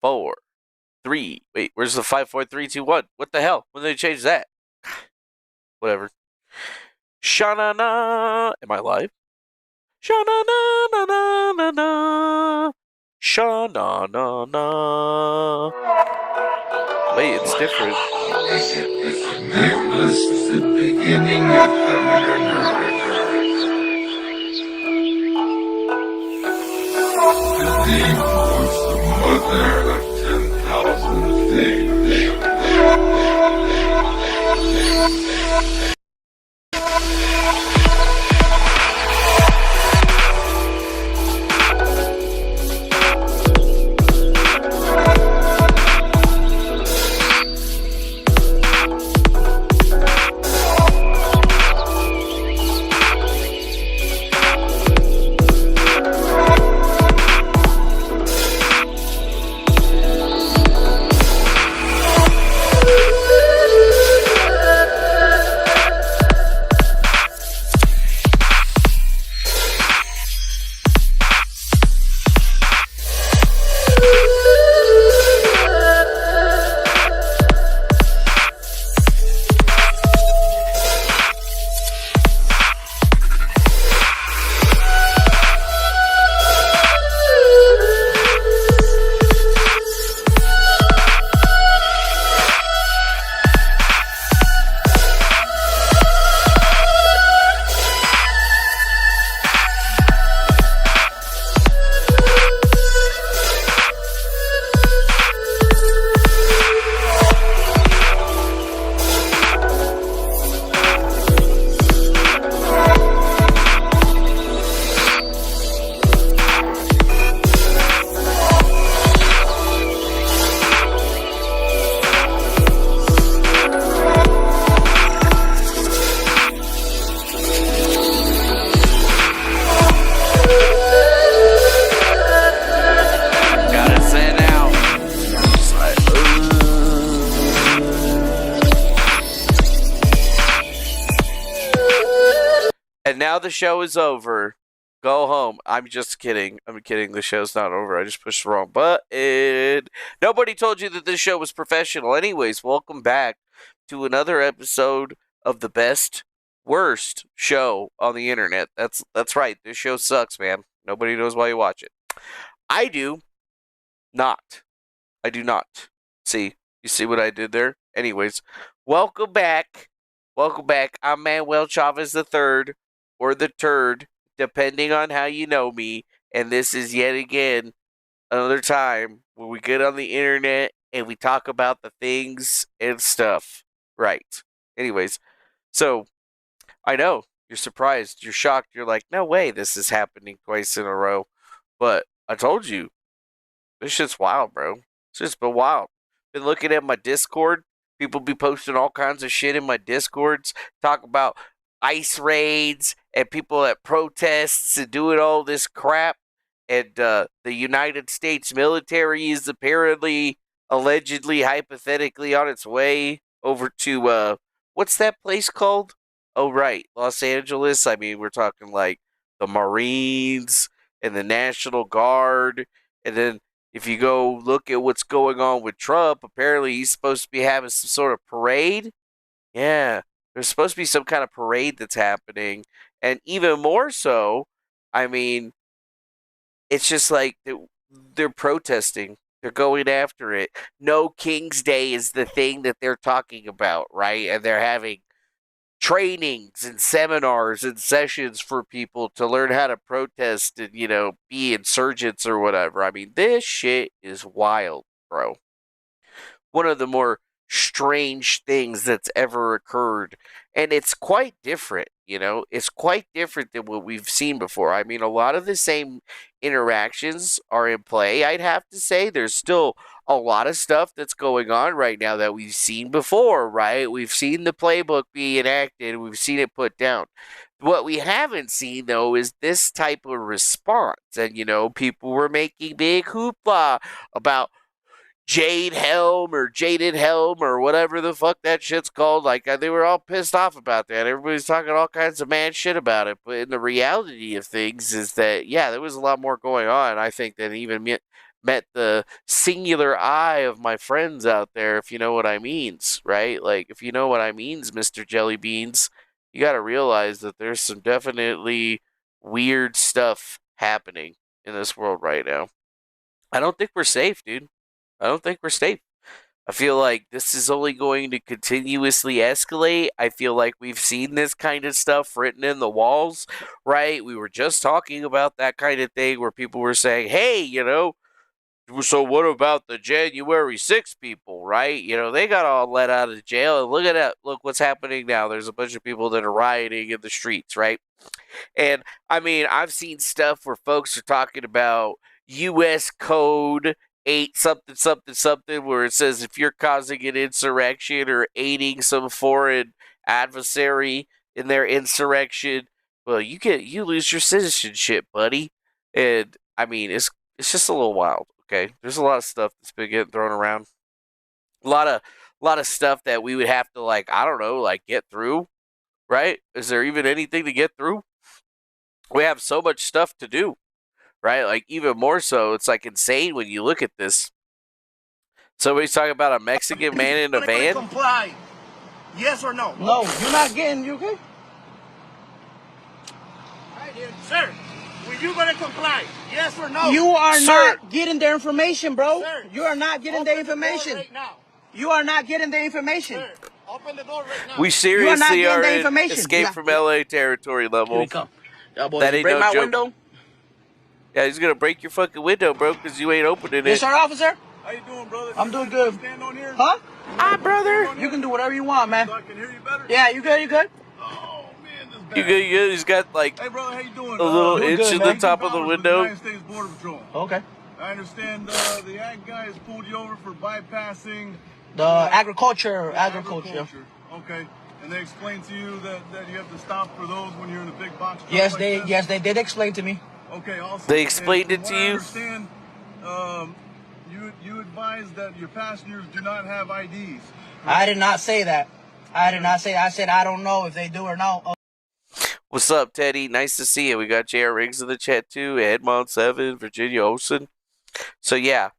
4, 3. Wait, where's the 5, 4, 3, 2, 1? What the hell? When did they change that? Whatever. Sha-na-na. Am I live? Sha-na-na-na-na-na-na. Sha-na-na-na. Wait, it's different. That was the beginning of the name was the mother of 10,000 things. And now the show is over. Go home. I'm just kidding. I'm kidding. The show's not over. I just pushed the wrong button. Nobody told you that this show was professional. Anyways, welcome back to another episode of the best, worst show on the internet. That's right. This show sucks, man. Nobody knows why you watch it. I do not. I do not. See? You see what I did there? Anyways, welcome back. Welcome back. I'm Manuel Chavez III, or the Turd, depending on how you know me. And this is yet again another time where we get on the internet and we talk about the things and stuff. Right. Anyways, so I know you're surprised, you're shocked, you're like, no way this is happening twice in a row. But I told you, this shit's wild, bro. It's just been wild. Been looking at my Discord. People be posting all kinds of shit in my Discords. Talk about ICE raids and people at protests and doing all this crap. And the United States military is apparently, allegedly, hypothetically on its way over to, what's that place called? Oh, right, Los Angeles. I mean, we're talking like the Marines and the National Guard. And then if you go look at what's going on with Trump, apparently he's supposed to be having some sort of parade. Yeah, there's supposed to be some kind of parade that's happening. And even more so, I mean, it's just like they're protesting. They're going after it. No King's Day is the thing that they're talking about, right? And they're having trainings and seminars and sessions for people to learn how to protest and, be insurgents or whatever. I mean, this shit is wild, bro. One of the more strange things that's ever occurred. And it's quite different, It's quite different than what we've seen before. I mean, a lot of the same interactions are in play, I'd have to say. There's still a lot of stuff that's going on right now that we've seen before, right? We've seen the playbook be enacted. We've seen it put down. What we haven't seen, though, is this type of response. And, people were making big hoopla about Jade Helm or Jaded Helm or whatever the fuck that shit's called. Like, they were all pissed off about that. Everybody's talking all kinds of mad shit about it. But in the reality of things is that, yeah, there was a lot more going on, I think, than even met the singular eye of my friends out there, if you know what I means, right? Like, if you know what I means, Mr. Jelly Beans, you got to realize that there's some definitely weird stuff happening in this world right now. I don't think we're safe, dude. I don't think we're safe. I feel like this is only going to continuously escalate. I feel like we've seen this kind of stuff written in the walls, right? We were just talking about that kind of thing where people were saying, hey, you know, so what about the January 6 people, right? You know, they got all let out of jail. And look at that. Look what's happening now. There's a bunch of people that are rioting in the streets, right? And, I mean, I've seen stuff where folks are talking about U.S. Code 8 something something something, where it says if you're causing an insurrection or aiding some foreign adversary in their insurrection, well, you lose your citizenship, buddy. And I mean, it's just a little wild. Okay, there's a lot of stuff that's been getting thrown around. A lot of stuff that we would have to, like, I don't know, like, get through. Right? Is there even anything to get through? We have so much stuff to do. Right? Like, even more so, it's like insane when you look at this. Somebody's talking about a Mexican man in a van. Comply. Yes or no? No, you're not getting, you okay? All right, then. Sir, were you going to comply? Yes or no? You are Sir. not getting their information, bro. Sir, You are not getting their information. Right now. You are not getting their information. Sir, open the door right now. We seriously getting are the in information. escape from LA territory Here level. we come. Y'all boys, That you ain't break no my joke. window. Yeah, he's gonna break your fucking window, bro, because you ain't opening Yes, it. sir, officer. How you doing, brother? I'm doing good. Stand on here? Huh? Hi, brother. You can do whatever you want, man. So I can hear you better? Yeah, you good? You good? Oh, man, this bad. You good? You good? He's got like Hey, brother, how you doing? a little doing inch good, in man. the top of the Powers with window. United States Border Patrol. Okay. I understand the ag guys pulled you over for bypassing The agriculture. Okay. And they explained to you that you have to stop for those when you're in a big box truck Yes, like they this? yes they did explain to me. Okay, awesome. They explained And it from to what I you? understand, you advise that your passengers do not have IDs. I did not say that. I did not say. I said I don't know if they do or not. What's up, Teddy? Nice to see you. We got J.R. Riggs in the chat too. Edmond 7, Virginia Olsen. So yeah.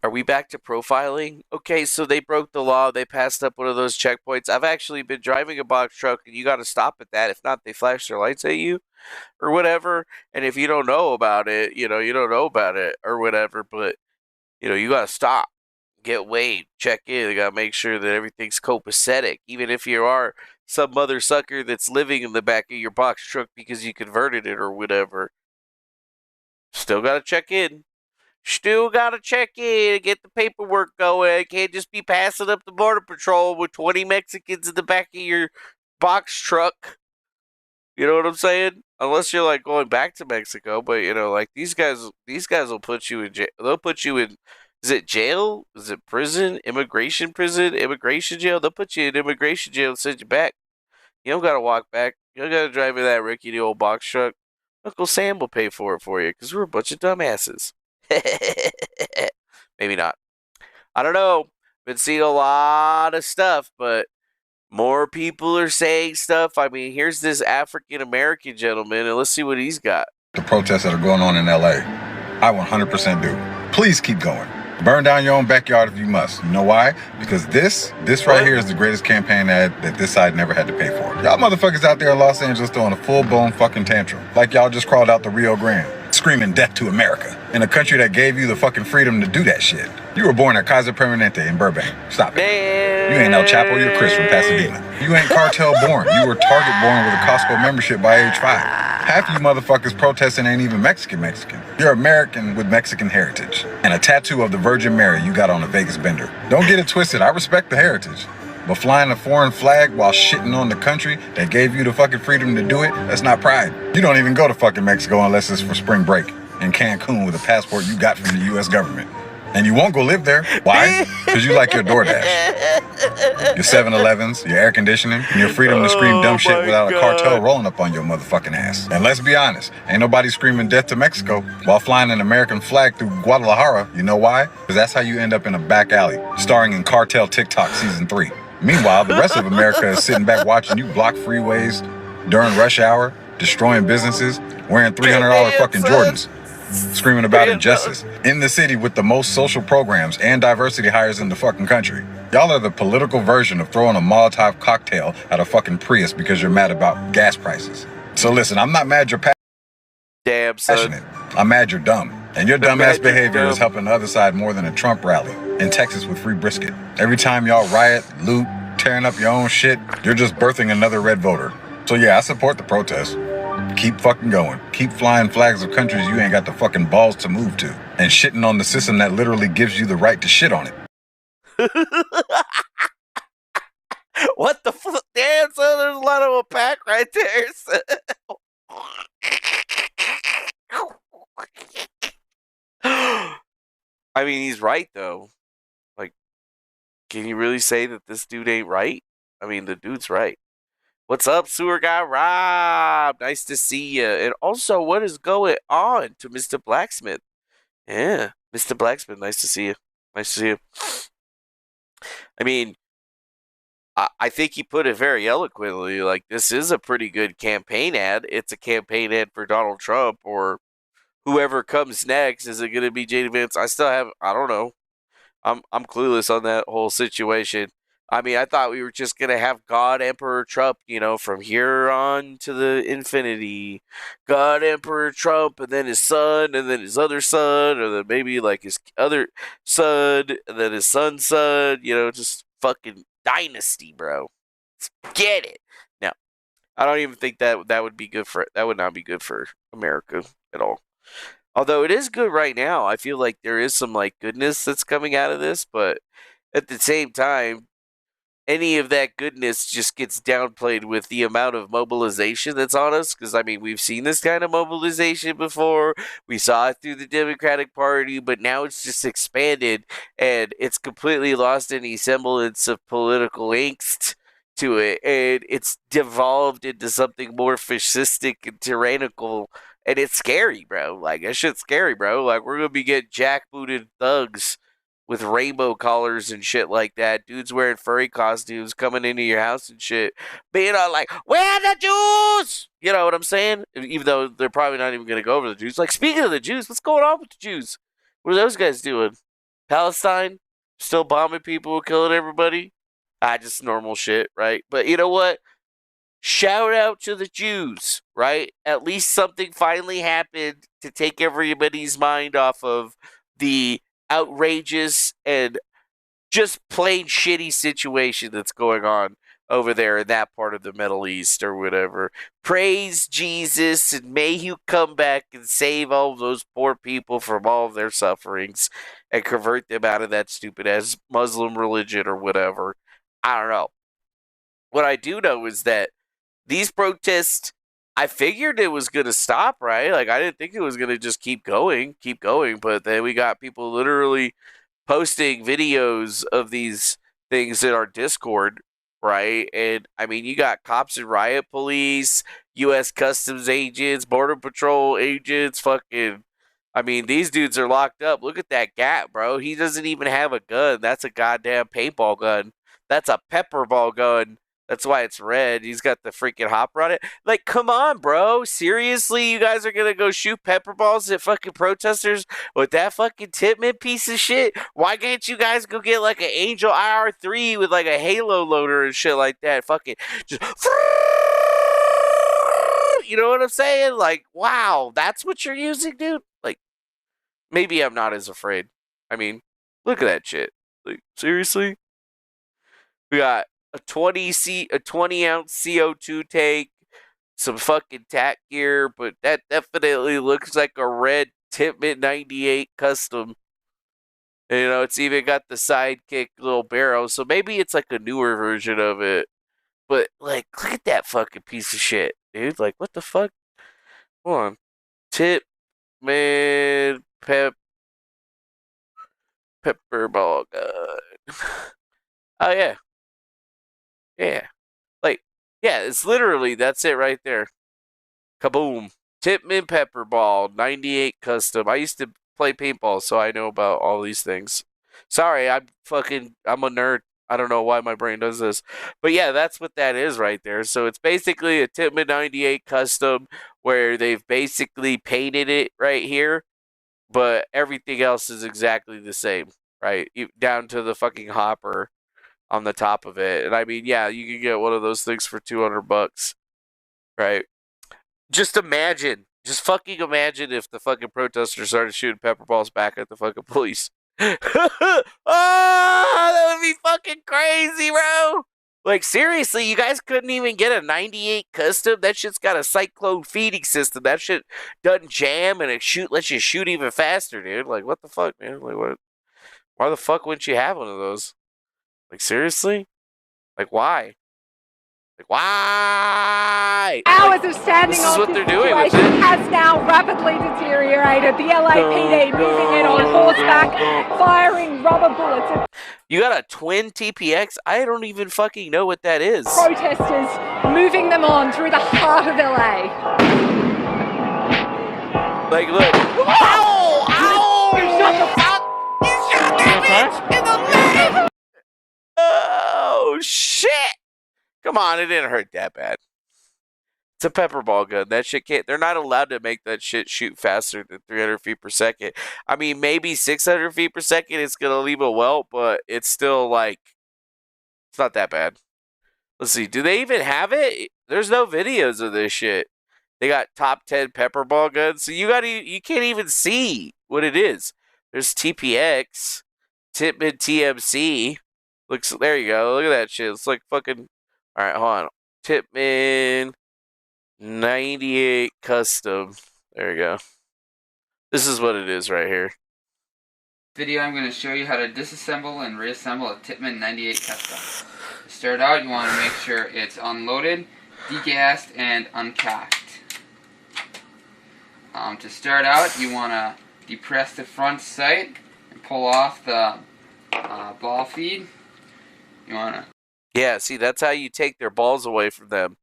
Are we back to profiling? Okay, so they broke the law. They passed up one of those checkpoints. I've actually been driving a box truck, and you got to stop at that. If not, they flash their lights at you or whatever. And if you don't know about it, you don't know about it or whatever. But, you got to stop, get weighed, check in. You got to make sure that everything's copacetic. Even if you are some mother sucker that's living in the back of your box truck because you converted it or whatever. Still got to check in. Still gotta check in and get the paperwork going. Can't just be passing up the border patrol with 20 Mexicans in the back of your box truck. You know what I'm saying? Unless you're like going back to Mexico, but like these guys will put you in jail. They'll put you in. Is it jail? Is it prison? Immigration prison? Immigration jail? They'll put you in immigration jail and send you back. You don't gotta walk back. You don't gotta drive in that rickety old box truck. Uncle Sam will pay for it for you because we're a bunch of dumbasses. Maybe not. I don't know. Been seeing a lot of stuff, but more people are saying stuff. I mean, here's this African American gentleman, and let's see what he's got. The protests that are going on in LA, I 100% do. Please keep going. Burn down your own backyard if you must. You know why? Because this right here is the greatest campaign ad that this side never had to pay for. Y'all motherfuckers out there in Los Angeles throwing a full-blown fucking tantrum. Like y'all just crawled out the Rio Grande, screaming death to America, in a country that gave you the fucking freedom to do that shit. You were born at Kaiser Permanente in Burbank. Stop it. You ain't El Chapo, you're Chris from Pasadena. You ain't cartel born. You were Target born with a Costco membership by age 5. Half you motherfuckers protesting ain't even Mexican. You're American with Mexican heritage. And a tattoo of the Virgin Mary you got on a Vegas bender. Don't get it twisted, I respect the heritage. But flying a foreign flag while shitting on the country that gave you the fucking freedom to do it, that's not pride. You don't even go to fucking Mexico unless it's for spring break in Cancun with a passport you got from the U.S. government. And you won't go live there. Why? Because you like your DoorDash, your 7-Elevens, your air conditioning, and your freedom to scream dumb shit without a cartel rolling up on your motherfucking ass. And let's be honest, ain't nobody screaming death to Mexico while flying an American flag through Guadalajara. You know why? Because that's how you end up in a back alley, starring in Cartel TikTok Season 3. Meanwhile, the rest of America is sitting back watching you block freeways during rush hour, destroying businesses, wearing $300 fucking Jordans. screaming about injustice in the city with the most social programs and diversity hires in the fucking country. Y'all are the political version of throwing a Molotov cocktail at a fucking Prius because you're mad about gas prices. So listen, I'm not mad you're Damn, son. passionate. I'm mad you're dumb. And your dumbass behavior is helping the other side more than a Trump rally in Texas with free brisket. Every time y'all riot, loot, tearing up your own shit, you're just birthing another red voter. So yeah, I support the protest. Keep fucking going. Keep flying flags of countries you ain't got the fucking balls to move to. And shitting on the system that literally gives you the right to shit on it. What the fuck? Damn, son, there's a lot of unpack right there. I mean, he's right, though. Like, can you really say that this dude ain't right? I mean, the dude's right. What's up, sewer guy Rob? Nice to see you. And also, what is going on to Mr. Blacksmith? Yeah, Mr. Blacksmith, nice to see you. Nice to see you. I mean, I think he put it very eloquently. Like, this is a pretty good campaign ad. It's a campaign ad for Donald Trump or whoever comes next. Is it going to be J.D. Vance? I don't know. I'm clueless on that whole situation. I mean, I thought we were just going to have God Emperor Trump, from here on to the infinity. God Emperor Trump, and then his son, and then his other son, or then maybe like his other son, and then his son's son, just fucking dynasty, bro. Let's get it. Now, I don't even think that would be good that would not be good for America at all. Although it is good right now. I feel like there is some like goodness that's coming out of this, but at the same time, any of that goodness just gets downplayed with the amount of mobilization that's on us. Because, I mean, we've seen this kind of mobilization before. We saw it through the Democratic Party, but now it's just expanded and it's completely lost any semblance of political angst to it. And it's devolved into something more fascistic and tyrannical. And it's scary, bro. Like, that shit's scary, bro. Like, we're going to be getting jackbooted thugs with rainbow collars and shit like that. Dudes wearing furry costumes coming into your house and shit. Being all like, where are the Jews? You know what I'm saying? Even though they're probably not even going to go over the Jews. Like, speaking of the Jews, what's going on with the Jews? What are those guys doing? Palestine? Still bombing people, killing everybody? Just normal shit, right? But you know what? Shout out to the Jews, right? At least something finally happened to take everybody's mind off of the outrageous and just plain shitty situation that's going on over there in that part of the Middle East or whatever. Praise Jesus and may he come back and save all of those poor people from all of their sufferings and convert them out of that stupid ass Muslim religion or whatever. I don't know. What I do know is that these protests, I figured it was going to stop, right? Like, I didn't think it was going to just keep going. But then we got people literally posting videos of these things in our Discord, right? And, I mean, you got cops and riot police, U.S. Customs agents, Border Patrol agents, I mean, these dudes are locked up. Look at that Gat, bro. He doesn't even have a gun. That's a goddamn paintball gun. That's a pepper ball gun. That's why it's red. He's got the freaking hopper on it. Like, come on, bro. Seriously, you guys are going to go shoot pepper balls at fucking protesters with that fucking Titman piece of shit? Why can't you guys go get like an Angel IR3 with like a Halo loader and shit like that? Fucking just... You know what I'm saying? Like, wow, that's what you're using, dude? Like, maybe I'm not as afraid. I mean, look at that shit. Like, seriously? We got a 20 ounce CO2 tank, some fucking tack gear, but that definitely looks like a red Titman 98 custom. And, it's even got the sidekick little barrel, so maybe it's like a newer version of it. But like, look at that fucking piece of shit, dude. Like, what the fuck? Hold on, Titman pepper ball gun. Oh yeah. Yeah. Like, yeah, it's literally, that's it right there. Kaboom. Titman Pepper Ball, 98 custom. I used to play paintball, so I know about all these things. Sorry, I'm a nerd. I don't know why my brain does this. But yeah, that's what that is right there. So it's basically a Titman 98 custom where they've basically painted it right here. but everything else is exactly the same, right? Down to the fucking hopper on the top of it. And I mean, yeah, you can get one of those things for $200, right? Just fucking imagine if the fucking protesters started shooting pepper balls back at the fucking police. Oh, that would be fucking crazy, bro. Like, seriously, you guys couldn't even get a 98 custom? That shit's got a cyclone feeding system. That shit doesn't jam and it lets you shoot even faster, dude. Like, what the fuck, man? Like, what? Why the fuck wouldn't you have one of those? Like, seriously? Like, why? Like, why? Hours of standing this is on what this they're doing with situation it. has now rapidly deteriorated. The LAPD moving in on horseback, firing rubber bullets at You got a twin TPX? I don't even fucking know what that is. protesters, moving them on through the heart of LA. Like, look. Ow! Ow! You shot the fuck? You shot that bitch in the leg! Oh, shit! Come on, it didn't hurt that bad. It's a pepper ball gun. That shit can't. They're not allowed to make that shit shoot faster than 300 feet per second. I mean, maybe 600 feet per second it's gonna leave a welt, but it's still like, it's not that bad. Let's see. Do they even have it? There's no videos of this shit. They got top 10 pepper ball guns, so you can't even see what it is. There's TPX, Tippmann TMC. There you go. Look at that shit. It's like fucking. All right, hold on. Tippmann 98 custom. There you go. This is what it is right here. Video, I'm going to show you how to disassemble and reassemble a Tippmann 98 custom. To start out, you want to make sure it's unloaded, degassed, and uncocked. To start out, you want to depress the front sight and pull off the ball feed. You want to. Yeah, see, that's how you take their balls away from them.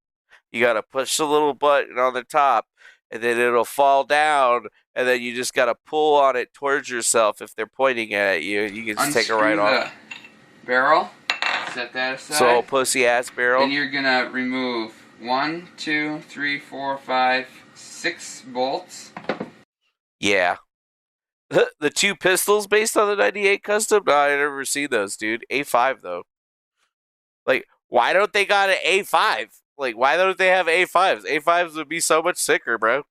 You got to push the little button on the top, and then it'll fall down, and then you just got to pull on it towards yourself if they're pointing at you. You can just take it right off. The barrel. Set that aside. So, pussy-ass barrel. Then you're going to remove 1, 2, 3, 4, 5, 6 bolts. Yeah. The 2 pistols based on the 98 custom? No, I never seen those, dude. A5, though. Like, why don't they got an A5? Like, why don't they have A5s? A5s would be so much sicker, bro.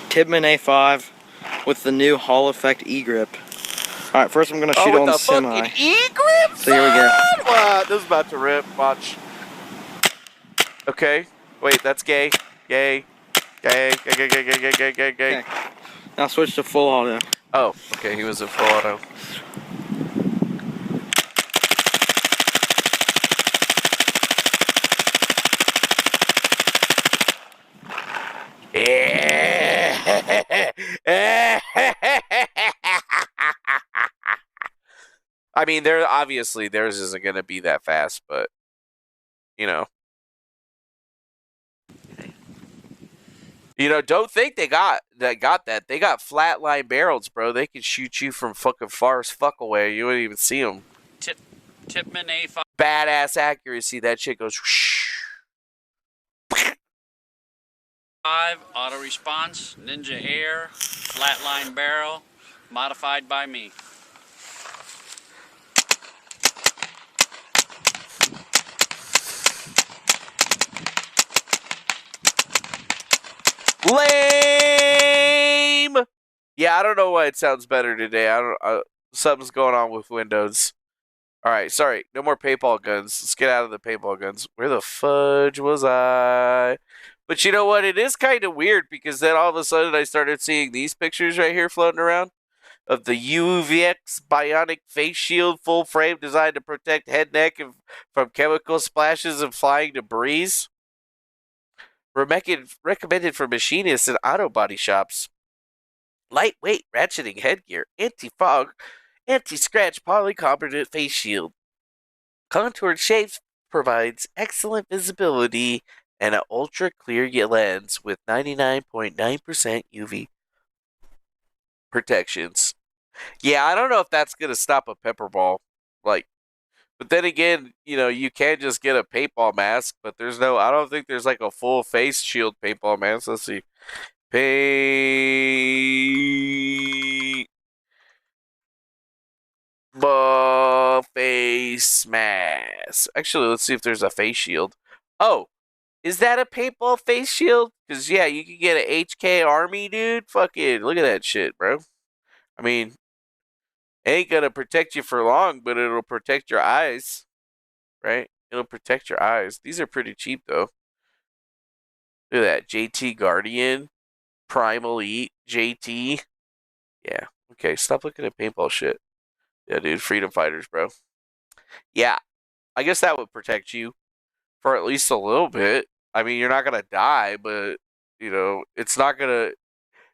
Tippmann A5 with the new Hall Effect E-grip. Alright, first I'm going to shoot on the semi. E-grip? So here we go. What? This is about to rip. Watch. Okay. Wait, that's gay. Gay. Gay. Gay, gay, gay, gay, gay, gay, gay. Okay. Now switch to full auto. Oh, okay. He was in full auto. I mean, obviously theirs isn't going to be that fast, but you know, don't think they got that. They got flatline barrels, bro. They can shoot you from fucking far as fuck away. You wouldn't even see them. Tippmann A5. Badass accuracy. That shit goes. Whoosh. Auto response, Ninja Air, flatline barrel, modified by me. Lame. Yeah, I don't know why it sounds better today. Something's going on with Windows. All right, sorry. No more paintball guns. Let's get out of the paintball guns. Where the fudge was I? But you know what? It is kind of weird because then all of a sudden I started seeing these pictures right here floating around of the UVX bionic face shield full frame designed to protect head, neck from chemical splashes and flying debris. Recommended for machinists and auto body shops. Lightweight ratcheting headgear, anti-fog, anti-scratch polycarbonate face shield. Contoured shapes provides excellent visibility and an ultra-clear lens with 99.9% UV protections. Yeah, I don't know if that's going to stop a pepper ball. But then again, you can just get a paintball mask, but I don't think there's like a full face shield paintball mask. Let's see. face mask. Actually, let's see if there's a face shield. Oh, is that a paintball face shield? Because, yeah, you can get an HK Army, dude. Fucking, look at that shit, bro. I mean, it ain't gonna protect you for long, but it'll protect your eyes, right? It'll protect your eyes. These are pretty cheap, though. Look at that. JT Guardian, Primal Eat, JT. Yeah, okay, stop looking at paintball shit. Yeah, dude, freedom fighters, bro. Yeah, I guess that would protect you for at least a little bit. I mean, you're not gonna die, but it's not gonna,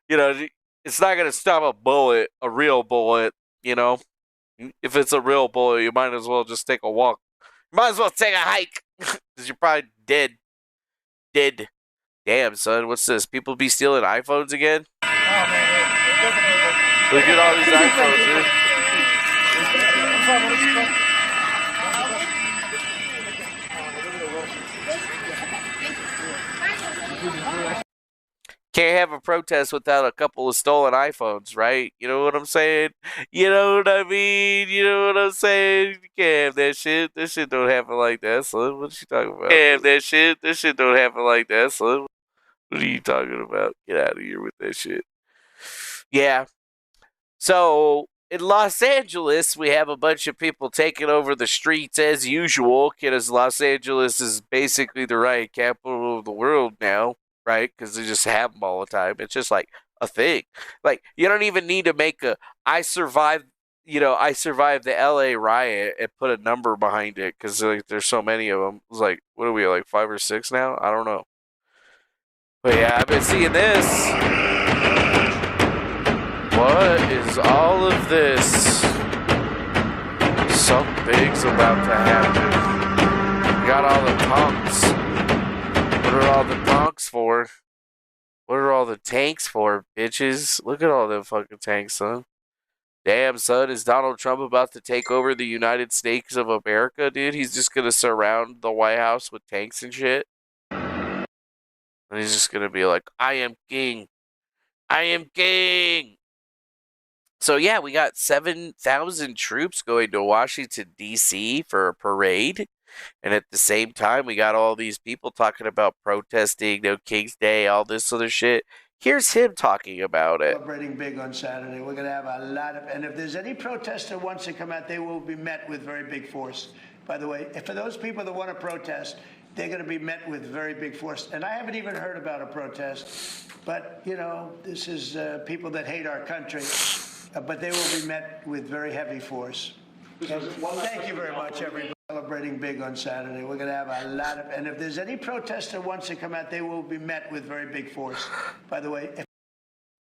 it's not gonna stop a bullet, a real bullet. If it's a real bullet, you might as well just take a walk. You might as well take a hike, because you're probably dead. Dead. Damn, son, what's this? People be stealing iPhones again? Oh, man. Look at all these iPhones, dude. Can't have a protest without a couple of stolen iPhones, right? You know what I'm saying? You know what I mean? You know what I'm saying? You can't have that shit. That shit don't happen like that, son. What you talking about? You can't have that shit. That shit don't happen like that, son. What are you talking about? Get out of here with that shit. Yeah. So, in Los Angeles, we have a bunch of people taking over the streets as usual, because Los Angeles is basically the riot capital of the world now, right? Because they just have them all the time. It's just like a thing. Like, you don't even need to make I survived the LA riot and put a number behind it, because there's so many of them. It's like, what are we, like 5 or 6 now? I don't know. But yeah, I've been seeing this. What is all of this? Something big's about to happen. We got all the tanks. What are all the tanks for? What are all the tanks for, bitches? Look at all them fucking tanks, son. Damn, son, is Donald Trump about to take over the United States of America, dude? He's just gonna surround the White House with tanks and shit. And he's just gonna be like, I am king. I am king. So yeah, we got 7,000 troops going to Washington, D.C. for a parade. And at the same time, we got all these people talking about protesting, no King's Day, all this other shit. Here's him talking about it. Celebrating big on Saturday. We're going to have a lot of, and if there's any protester that wants to come out, they will be met with very big force. By the way, for those people that want to protest, they're going to be met with very big force. And I haven't even heard about a protest, but, this is people that hate our country, but they will be met with very heavy force. Thank you very much, everybody. Celebrating big on Saturday. We're going to have a lot of, and if there's any protester that wants to come out, they will be met with very big force. By the way,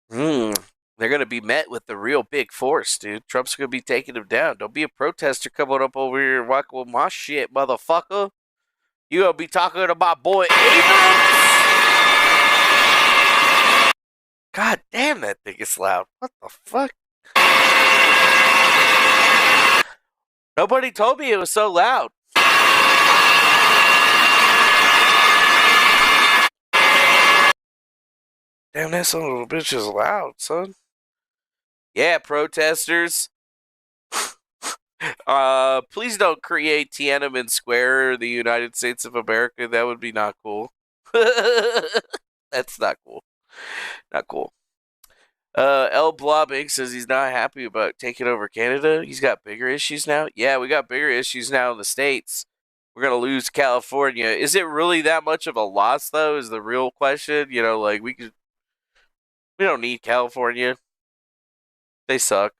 they're going to be met with the real big force, dude. Trump's going to be taking them down. Don't be a protester coming up over here and walking with my shit, motherfucker. You going to be talking to my boy Abrams? God damn, that thing is loud. What the fuck? Nobody told me it was so loud. Damn, that son of a bitch is loud, son. Yeah, protesters. Please don't create Tiananmen Square, the United States of America. That would be not cool. That's not cool. Not cool. L. Blobbing says he's not happy about taking over Canada. He's got bigger issues now. Yeah, we got bigger issues now in the States. We're going to lose California. Is it really that much of a loss, though, is the real question? We don't need California. They suck.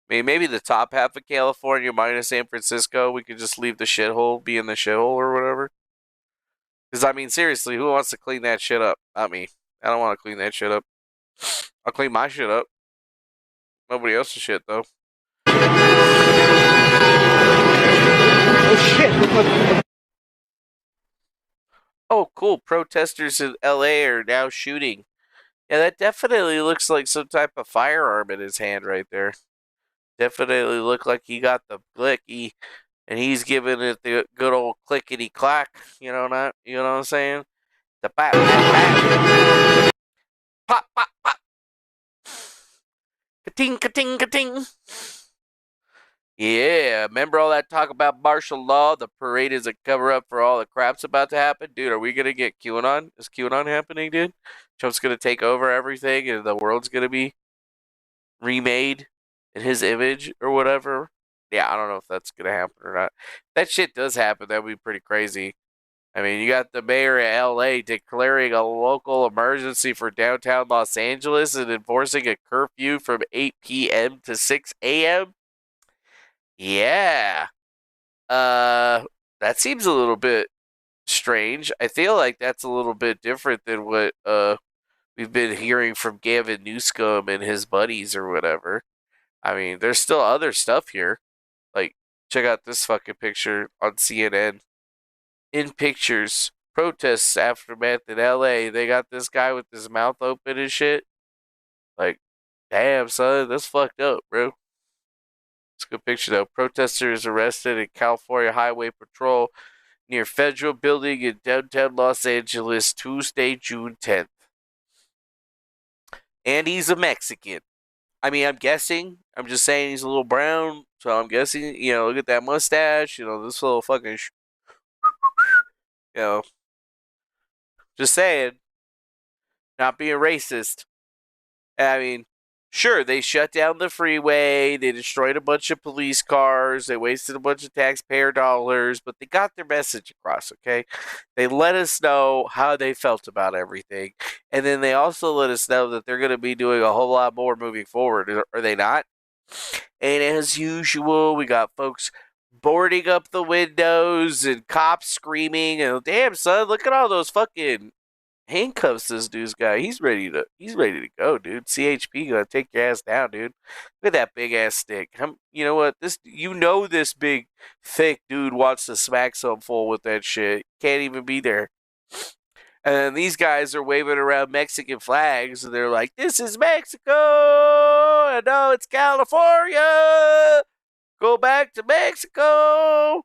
I mean, maybe the top half of California minus San Francisco, we could just leave the shithole, be in the shithole or whatever. Because, I mean, seriously, who wants to clean that shit up? Not me. I don't want to clean that shit up. I'll clean my shit up. Nobody else's shit, though. Oh, shit. Oh, cool. Protesters in LA are now shooting. Yeah, that definitely looks like some type of firearm in his hand right there. Definitely look like he got the blicky, and he's giving it the good old clickety clack. You know what I'm saying? The bap, bap, bap. Pop, pop, pop. Ka-ting, ka-ting, ka-ting. Yeah, remember all that talk about martial law? The parade is a cover up for all the crap's about to happen? Dude, are we going to get QAnon? Is QAnon happening, dude? Trump's going to take over everything and the world's going to be remade in his image or whatever? Yeah, I don't know if that's going to happen or not. If that shit does happen, that would be pretty crazy. I mean, you got the mayor of LA declaring a local emergency for downtown Los Angeles and enforcing a curfew from 8 p.m. to 6 a.m. Yeah. That seems a little bit strange. I feel like that's a little bit different than what we've been hearing from Gavin Newsom and his buddies or whatever. I mean, there's still other stuff here. Like, check out this fucking picture on CNN. In pictures, protests aftermath in LA. They got this guy with his mouth open and shit. Like, damn, son, that's fucked up, bro. It's a good picture, though. Protesters arrested in California Highway Patrol near Federal Building in downtown Los Angeles Tuesday, June 10th. And he's a Mexican. I mean, I'm guessing. I'm just saying he's a little brown, so I'm guessing, look at that mustache, this little fucking, just saying. Not being racist. I mean, sure, they shut down the freeway, they destroyed a bunch of police cars, they wasted a bunch of taxpayer dollars, but they got their message across, okay? They let us know how they felt about everything, and then they also let us know that they're going to be doing a whole lot more moving forward, are they not? And as usual, we got folks boarding up the windows and cops screaming, and damn, son, look at all those fucking handcuffs this dude's got. He's ready to go, dude. CHP gonna take your ass down, dude. Look at that big ass stick. You know what? This big thick dude wants to smack some fool with that shit. Can't even be there. And then these guys are waving around Mexican flags, and they're like, "This is Mexico, and no, it's California. Go back to Mexico."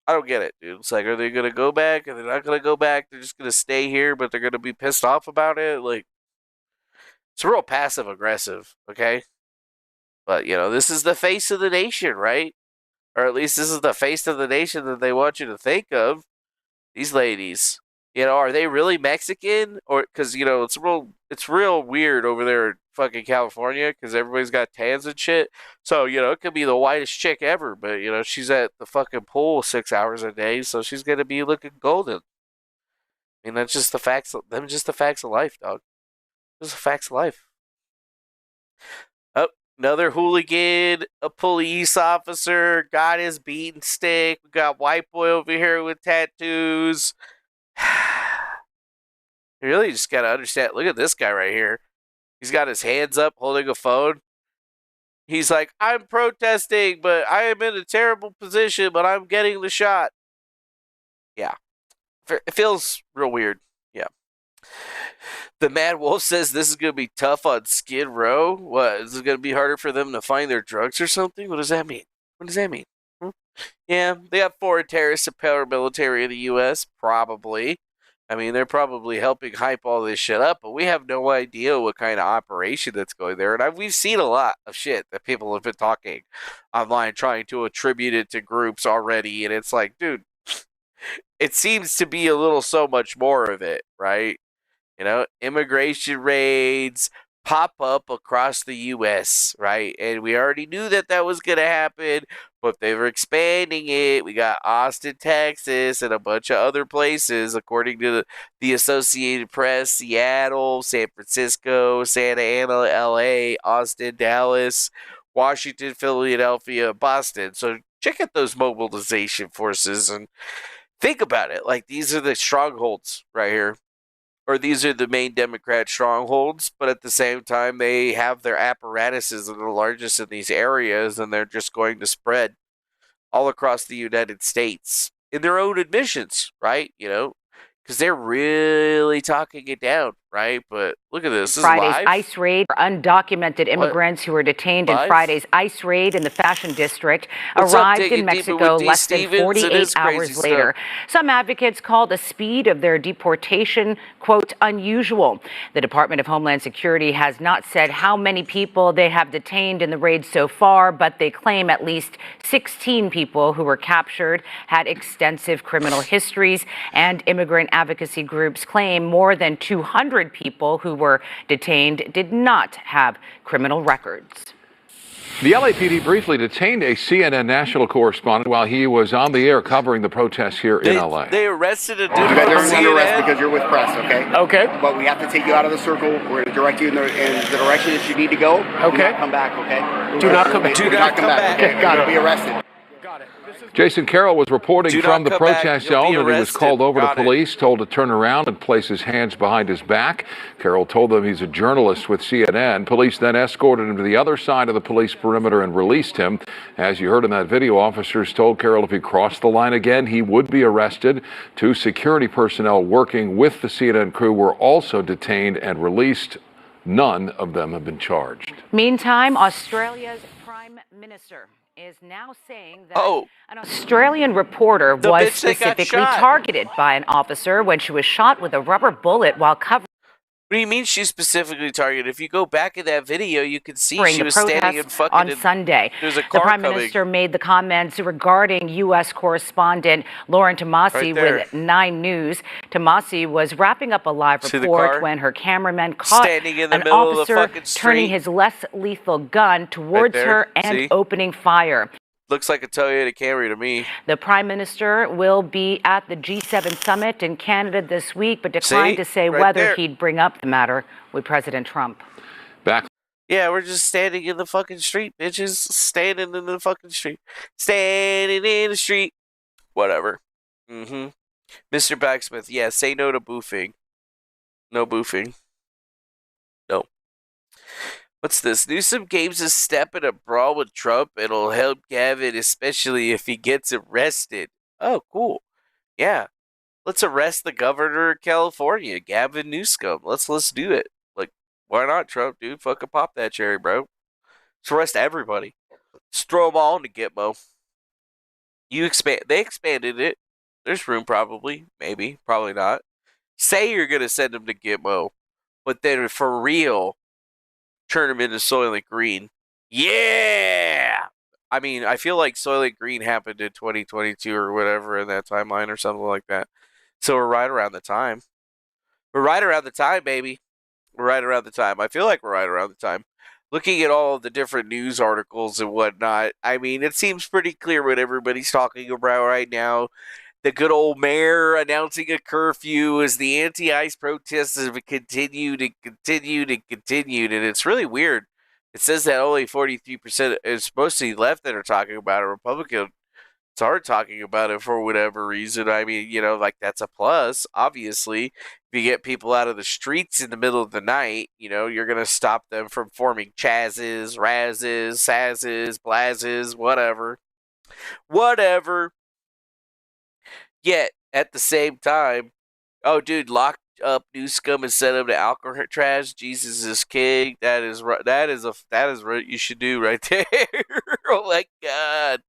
I don't get it, dude. It's like, are they going to go back? Are they not going to go back? They're just going to stay here, but they're going to be pissed off about it? Like, it's real passive aggressive, okay? But, this is the face of the nation, right? Or at least this is the face of the nation that they want you to think of. These ladies. Are they really Mexican? Or, because, it's real weird over there in fucking California because everybody's got tans and shit. So, it could be the whitest chick ever, but, she's at the fucking pool 6 hours a day, so she's going to be looking golden. I mean, that's just the facts. Them just the facts of life, dog. Just the facts of life. Oh, another hooligan, a police officer, got his beating stick. We got white boy over here with tattoos. You really just gotta understand. Look at this guy right here. He's got his hands up holding a phone. He's like, I'm protesting, but I am in a terrible position, but I'm getting the shot. Yeah. It feels real weird. Yeah. The Mad Wolf says this is going to be tough on Skid Row. What? Is it going to be harder for them to find their drugs or something? What does that mean? What does that mean? Yeah, they got foreign terrorists and paramilitary in the U.S., probably. I mean, they're probably helping hype all this shit up, but we have no idea what kind of operation that's going there. And we've seen a lot of shit that people have been talking online, trying to attribute it to groups already. And it's like, dude, it seems to be a little so much more of it, right? Immigration raids pop up across the U.S., right? And we already knew that was going to happen, but they were expanding it. We got Austin, Texas, and a bunch of other places, according to the Associated Press, Seattle, San Francisco, Santa Ana, L.A., Austin, Dallas, Washington, Philadelphia, Boston. So check out those mobilization forces and think about it. Like, these are the strongholds right here. Or these are the main Democrat strongholds, but at the same time, they have their apparatuses that are largest in these areas, and they're just going to spread all across the United States in their own admissions, right? Because they're really talking it down. right? But look at this. This Friday's is live. ICE raid for undocumented immigrants who were detained in Friday's ICE raid in the Fashion District arrived in Mexico less than 48 hours later. Some advocates called the speed of their deportation, quote, unusual. The Department of Homeland Security has not said how many people they have detained in the raid so far, but they claim at least 16 people who were captured had extensive criminal histories, and immigrant advocacy groups claim more than 200 people who were detained did not have criminal records. The LAPD briefly detained a CNN national correspondent while he was on the air covering the protests here in LA. They arrested a dude You from guys are under arrest CNN. because you're with press, okay? Okay. But we have to take you out of the circle. We're going to direct you in the direction that you need to go. Okay. Do not come back, okay? Do not come back. Do not come back. Okay? Got to be arrested. Jason Carroll was reporting Do from not the come back. protest You'll be zone, and he was arrested. called over to Got it. police, told to turn around and place his hands behind his back. Carroll told them he's a journalist with CNN. Police then escorted him to the other side of the police perimeter and released him. As you heard in that video, officers told Carroll if he crossed the line again, he would be arrested. 2 security personnel working with the CNN crew were also detained and released. None of them have been charged. Meantime, Australia's Prime Minister is now saying that an Australian reporter The was bitch that got specifically shot. targeted by an officer when she was shot with a rubber bullet while covering What do you mean she's specifically targeted? If you go back in that video, you can see she the was standing in protest fucking. on Sunday. There's a The car Prime coming. Minister made the comments regarding U.S. correspondent Lauren Tomasi Right there. with 9 News. Tomasi was wrapping up a live See the report car? when her cameraman caught Standing in the an middle of the officer fucking turning street. his less lethal gun towards there. her and See? opening fire. Looks like a Toyota Camry to me. The Prime Minister will be at the G7 summit in Canada this week, but declined See? to say Right whether there. he'd bring up the matter with President Trump. Back. Yeah, we're just standing in the fucking street, bitches. Standing in the fucking street. Standing in the street. Whatever. Mr. Backsmith, yeah, say no to boofing. No boofing. No. What's this? Newsom gains a step in a brawl with Trump. It'll help Gavin, especially if he gets arrested. Oh, cool. Yeah. Let's arrest the governor of California, Gavin Newsom. Let's do it. Like, why not, Trump, dude? Fucking pop that cherry, bro. Let's arrest everybody. Let's throw them all into Gitmo. They expanded it. There's room, probably. Maybe. Probably not. Say you're going to send them to Gitmo, but then for real, turn them into Soylent Green. Yeah! I mean, I feel like Soylent Green happened in 2022 or whatever in that timeline or something like that. So we're right around the time. We're right around the time, baby. We're right around the time. I feel like we're right around the time. Looking at all of the different news articles and whatnot, I mean, it seems pretty clear what everybody's talking about right now. The good old mayor announcing a curfew as the anti-ICE protests have continued and continued and continued, and it's really weird. It says that only 43% is mostly left that are talking about it. Republicans are talking about it for whatever reason. I mean, you know, like that's a plus, obviously. If you get people out of the streets in the middle of the night, you know, you're going to stop them from forming chazzes, razzes, sazzes, blazzes, whatever. Whatever. Yet, at the same time, oh, dude, locked up Newsom and sent him to Alcatraz. Jesus is king. That is what you should do right there. Oh my God,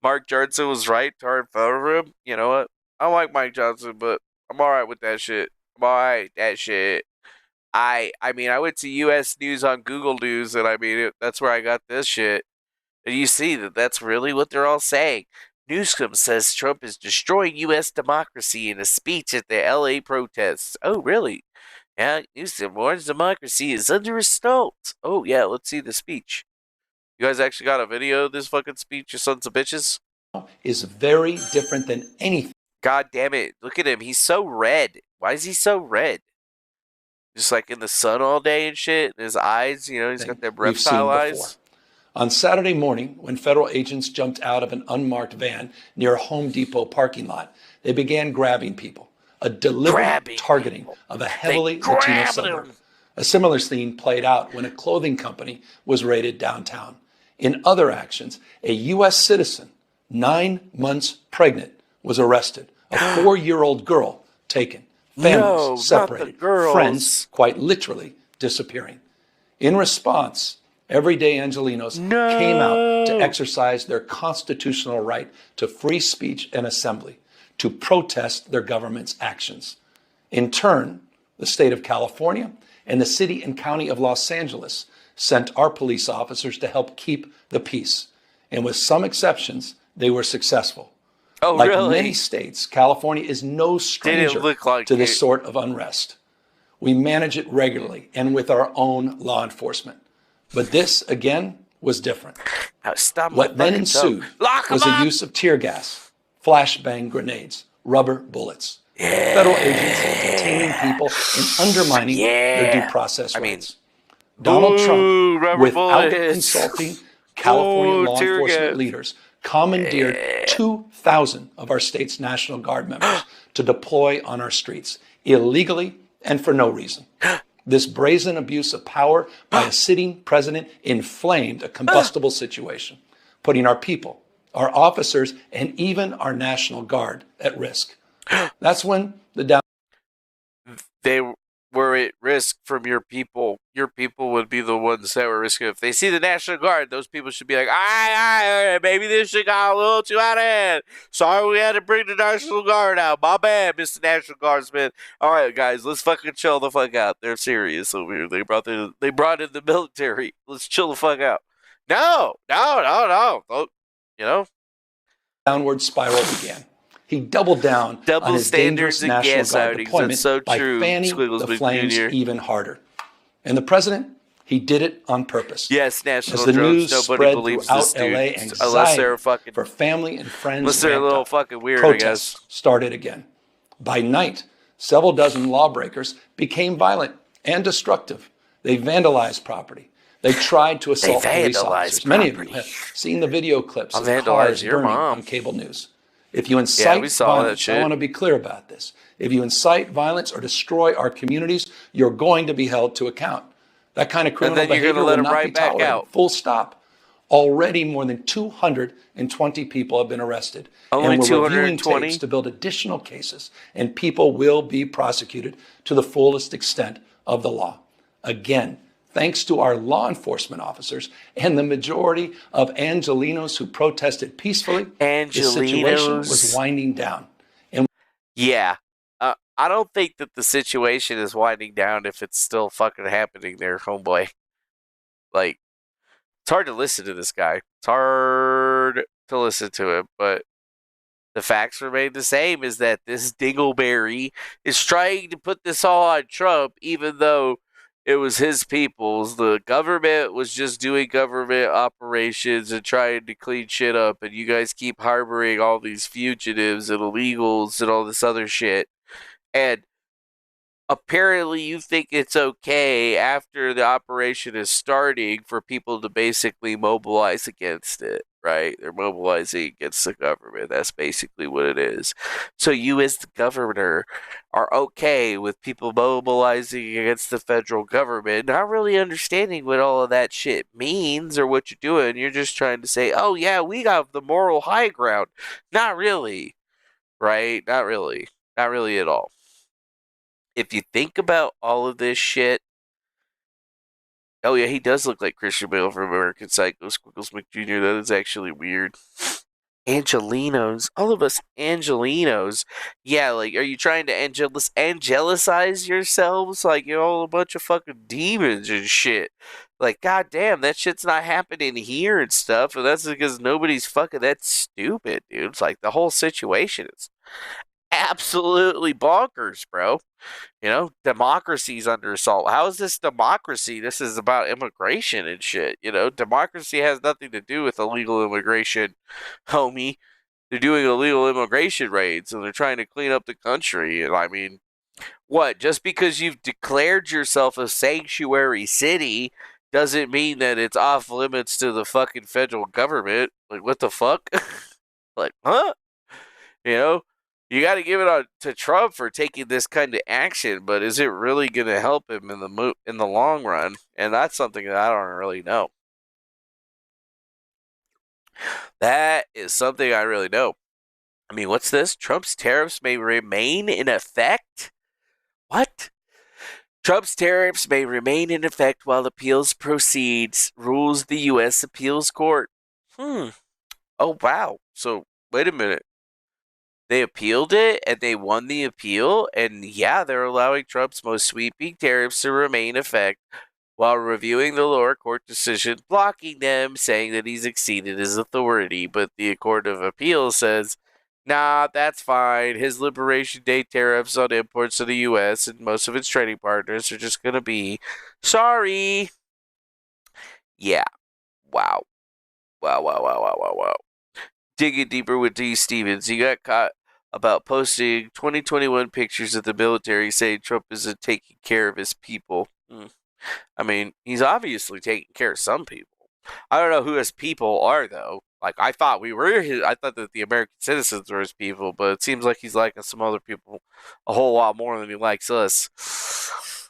Mark Johnson was right. Tar for him. You know what? I don't like Mike Johnson, but I'm all right with that shit. I'm all right with that shit. I mean, I went to U.S. News on Google News, and I mean, that's where I got this shit. And you see that's really what they're all saying. Newsom says Trump is destroying U.S. democracy in a speech at the L.A. protests. Oh, really? Yeah, Newsom warns democracy is under assault. Oh, yeah, let's see the speech. You guys actually got a video of this fucking speech, you sons of bitches? Is very different than anything. God damn it. Look at him. He's so red. Why is he so red? Just like in the sun all day and shit. And his eyes, you know, he's got them reptile eyes. On Saturday morning, when federal agents jumped out of an unmarked van near a Home Depot parking lot, they began grabbing people, a deliberate targeting of a heavily Latino suburb. A similar scene played out when a clothing company was raided downtown. In other actions, a U.S. citizen, 9 months pregnant, was arrested. A 4-year-old girl taken. families separated, friends quite literally disappearing. In response, everyday Angelenos came out to exercise their constitutional right to free speech and assembly, to protest their government's actions. In turn, the state of California and the city and county of Los Angeles sent our police officers to help keep the peace. And with some exceptions, they were successful. Oh, like really? many states, California is no stranger to this sort of unrest. We manage it regularly and with our own law enforcement. But this, again, was different. What then ensued was the use of tear gas, flashbang grenades, rubber bullets. Federal agents detaining people and undermining their due process rights. Donald Trump, without consulting California law enforcement leaders, commandeered 2,000 of our state's National Guard members to deploy on our streets, illegally and for no reason. This brazen abuse of power by a sitting president inflamed a combustible situation, putting our people, our officers, and even our National Guard at risk. That's when the down. They were at risk from your people. Your people would be the ones that were risking. If they see the National Guard, those people should be like, maybe this shit got a little too out of hand. Sorry we had to bring the National Guard out. My bad, Mr. National Guardsman. All right, guys, let's fucking chill the fuck out. They're serious over here. They brought in the military. Let's chill the fuck out. No. You know? Downward spiral began. He doubled down on his dangerous National Guard deployment by fanning the flames even harder. And the president, he did it on purpose. Yes, national As the drugs. news Nobody spread believes throughout this dude. LA, Unless they're anxiety fucking, for family and friends unless they're a little fucking weird, protests I guess. started again. By night, several dozen lawbreakers became violent and destructive. They vandalized property. They tried to assault police officers. Many of you have seen the video clips of cars burning on cable news. If you incite violence, I want to be clear about this. If you incite violence or destroy our communities, you're going to be held to account. That kind of criminal behavior will not be tolerated. Full stop. Already more than 220 people have been arrested. Only and we're 220? reviewing tapes to build additional cases, and people will be prosecuted to the fullest extent of the law. Again, thanks to our law enforcement officers and the majority of Angelenos who protested peacefully, the situation was winding down. And yeah, I don't think that the situation is winding down if it's still fucking happening there, homeboy. Like, it's hard to listen to this guy. It's hard to listen to him, but the facts remain the same, is that this dingleberry is trying to put this all on Trump, even though it was his people's. The government was just doing government operations and trying to clean shit up, and you guys keep harboring all these fugitives and illegals and all this other shit. And apparently you think it's okay after the operation is starting for people to basically mobilize against it, right? They're mobilizing against the government. That's basically what it is. So you as the governor are okay with people mobilizing against the federal government, not really understanding what all of that shit means or what you're doing. You're just trying to say, oh yeah, we got the moral high ground. Not really, right? Not really. Not really at all. If you think about all of this shit, oh yeah, he does look like Christian Bale from American Psycho, Squiggles McJr. That is actually weird. Angelenos, all of us Angelenos. Yeah, like, are you trying to angelicize yourselves? Like, you're all a bunch of fucking demons and shit. Like, goddamn, that shit's not happening here and stuff, and that's because nobody's fucking that stupid, dude. It's like, the whole situation is absolutely bonkers, bro. You know, democracy's under assault. How is this democracy? This is about immigration and shit. You know, democracy has nothing to do with illegal immigration, homie. They're doing illegal immigration raids and they're trying to clean up the country. And I mean, what? Just because you've declared yourself a sanctuary city doesn't mean that it's off limits to the fucking federal government. Like, what the fuck? Like, huh? You know? You got to give it on to Trump for taking this kind of action, but is it really going to help him in the long run? And that's something that I don't really know. That is something I really know. I mean, what's this? Trump's tariffs may remain in effect? What? Trump's tariffs may remain in effect while appeals proceeds, rules the U.S. Appeals Court. Oh, wow. So, wait a minute. They appealed it, and they won the appeal, and yeah, they're allowing Trump's most sweeping tariffs to remain in effect while reviewing the lower court decision, blocking them, saying that he's exceeded his authority. But the Court of Appeals says, nah, that's fine. His Liberation Day tariffs on imports to the U.S. and most of its trading partners are just going to be sorry. Yeah. Wow. Wow. Digging deeper with D. Stevens. He got caught about posting 2021 pictures of the military saying Trump isn't taking care of his people. I mean, he's obviously taking care of some people. I don't know who his people are, though. Like, I thought that the American citizens were his people, but it seems like he's liking some other people a whole lot more than he likes us.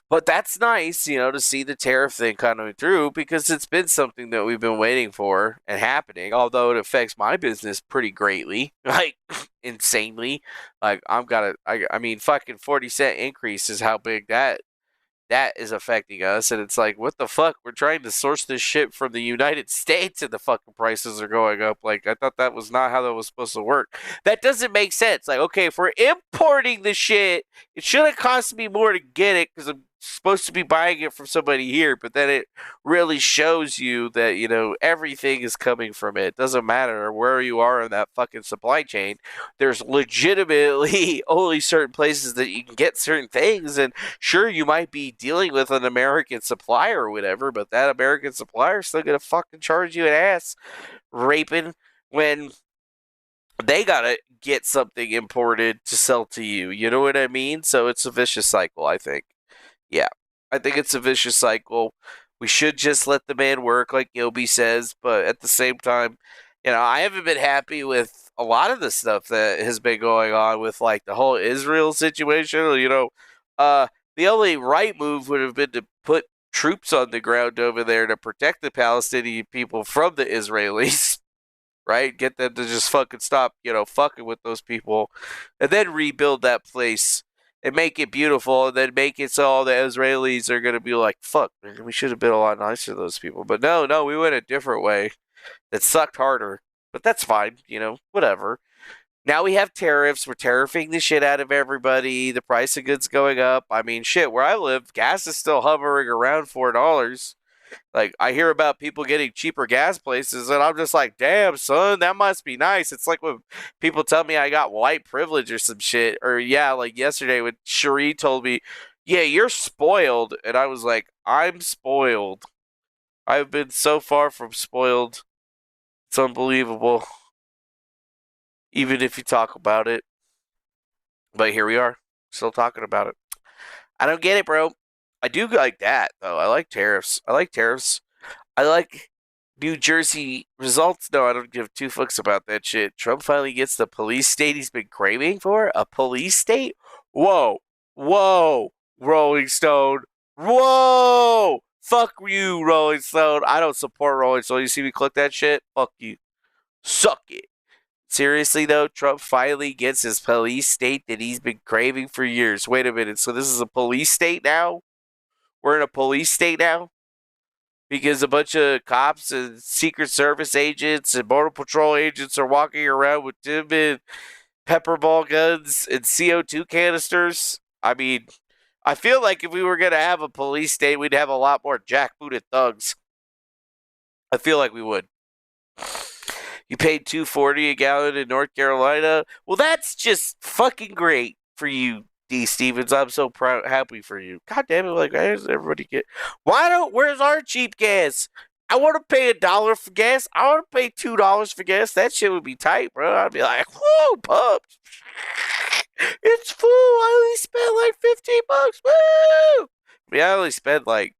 But that's nice, to see the tariff thing coming through, because it's been something that we've been waiting for and happening, although it affects my business pretty greatly, like, insanely. Like, fucking 40-cent increase is how big that is affecting us, and it's like, what the fuck? We're trying to source this shit from the United States, and the fucking prices are going up. Like, I thought that was not how that was supposed to work. That doesn't make sense. Like, okay, if we're importing the shit, it shouldn't cost me more to get it, because I'm supposed to be buying it from somebody here, but then it really shows you that, everything is coming from it. It doesn't matter where you are in that fucking supply chain. There's legitimately only certain places that you can get certain things, and sure, you might be dealing with an American supplier or whatever, but that American supplier is still gonna fucking charge you an ass raping when they gotta get something imported to sell to you. You know what I mean? So it's a vicious cycle, I think. Yeah, I think it's a vicious cycle. We should just let the man work, like Yobi says, but at the same time, I haven't been happy with a lot of the stuff that has been going on with, like, the whole Israel situation. The only right move would have been to put troops on the ground over there to protect the Palestinian people from the Israelis, right? Get them to just fucking stop, fucking with those people, and then rebuild that place and make it beautiful, and then make it so all the Israelis are going to be like, fuck, man, we should have been a lot nicer to those people. But no, we went a different way that sucked harder. But that's fine, whatever. Now we have tariffs. We're tariffing the shit out of everybody. The price of goods going up. I mean, shit, where I live, gas is still hovering around $4. Like, I hear about people getting cheaper gas places, and I'm just like, damn, son, that must be nice. It's like when people tell me I got white privilege or some shit. Or, yeah, like yesterday when Cherie told me, yeah, you're spoiled. And I was like, I'm spoiled. I've been so far from spoiled. It's unbelievable. Even if you talk about it. But here we are, still talking about it. I don't get it, bro. I do like that, though. I like tariffs. I like New Jersey results. No, I don't give two fucks about that shit. Trump finally gets the police state he's been craving for? A police state? Whoa. Rolling Stone. Whoa. Fuck you, Rolling Stone. I don't support Rolling Stone. You see me click that shit? Fuck you. Suck it. Seriously, though, Trump finally gets his police state that he's been craving for years. Wait a minute. So this is a police state now? We're in a police state now? Because a bunch of cops and Secret Service agents and Border Patrol agents are walking around with timid pepper ball guns and CO2 canisters? I mean, I feel like if we were going to have a police state, we'd have a lot more jackbooted thugs. I feel like we would. You paid $2.40 a gallon in North Carolina? Well, that's just fucking great for you, D. Stevens. I'm so proud, happy for you. God damn it, like, why does everybody get... Where's our cheap gas? I want to pay $1 for gas. I want to pay $2 for gas. That shit would be tight, bro. I'd be like, whoa, pumped. It's full. I only spent like $15. Woo! I mean, I only spent like...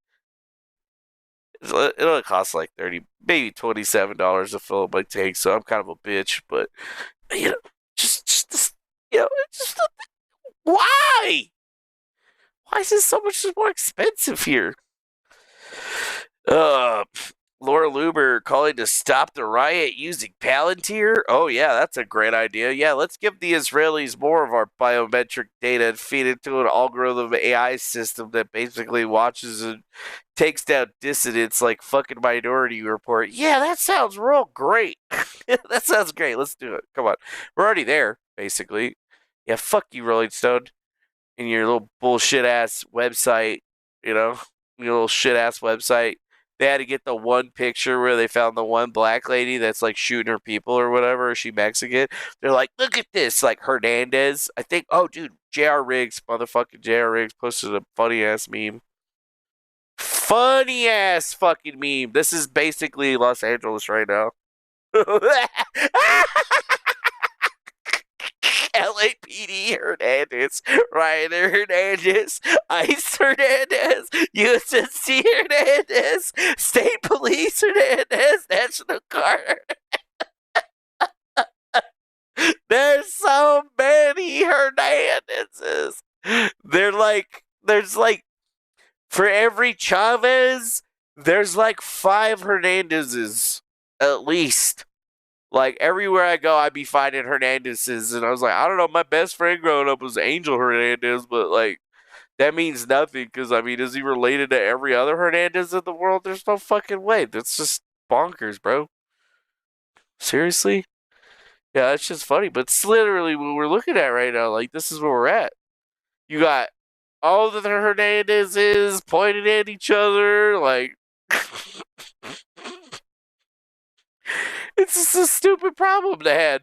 It only costs like $30, maybe $27 to fill up my tank, so I'm kind of a bitch, but, just why? Why is this so much more expensive here? Laura Luber calling to stop the riot using Palantir. Oh, yeah, that's a great idea. Yeah, let's give the Israelis more of our biometric data and feed it to an algorithm AI system that basically watches and takes down dissidents like fucking Minority Report. Yeah, that sounds real great. That sounds great. Let's do it. Come on. We're already there, basically. Yeah, fuck you, Rolling Stone, and your little bullshit-ass website, you know? Your little shit-ass website. They had to get the one picture where they found the one black lady that's like shooting her people or whatever. Is she Mexican? They're like, look at this. Like Hernandez. I think, oh, dude, J.R. Riggs, motherfucking J.R. Riggs posted a funny ass meme. Funny ass fucking meme. This is basically Los Angeles right now. LAPD Hernandez, Ryder Hernandez, ICE Hernandez, USSC Hernandez, State Police Hernandez, National Guard. There's so many Hernandezes. There's like, for every Chavez, there's like 5 Hernandezes, at least. Like, everywhere I go, I'd be finding Hernandezes, and I was like, I don't know, my best friend growing up was Angel Hernandez, but, like, that means nothing, because, I mean, is he related to every other Hernandez in the world? There's no fucking way. That's just bonkers, bro. Seriously? Yeah, that's just funny, but it's literally what we're looking at right now. Like, this is where we're at. You got all the Hernandezes pointing at each other, like... It's just a stupid problem to have.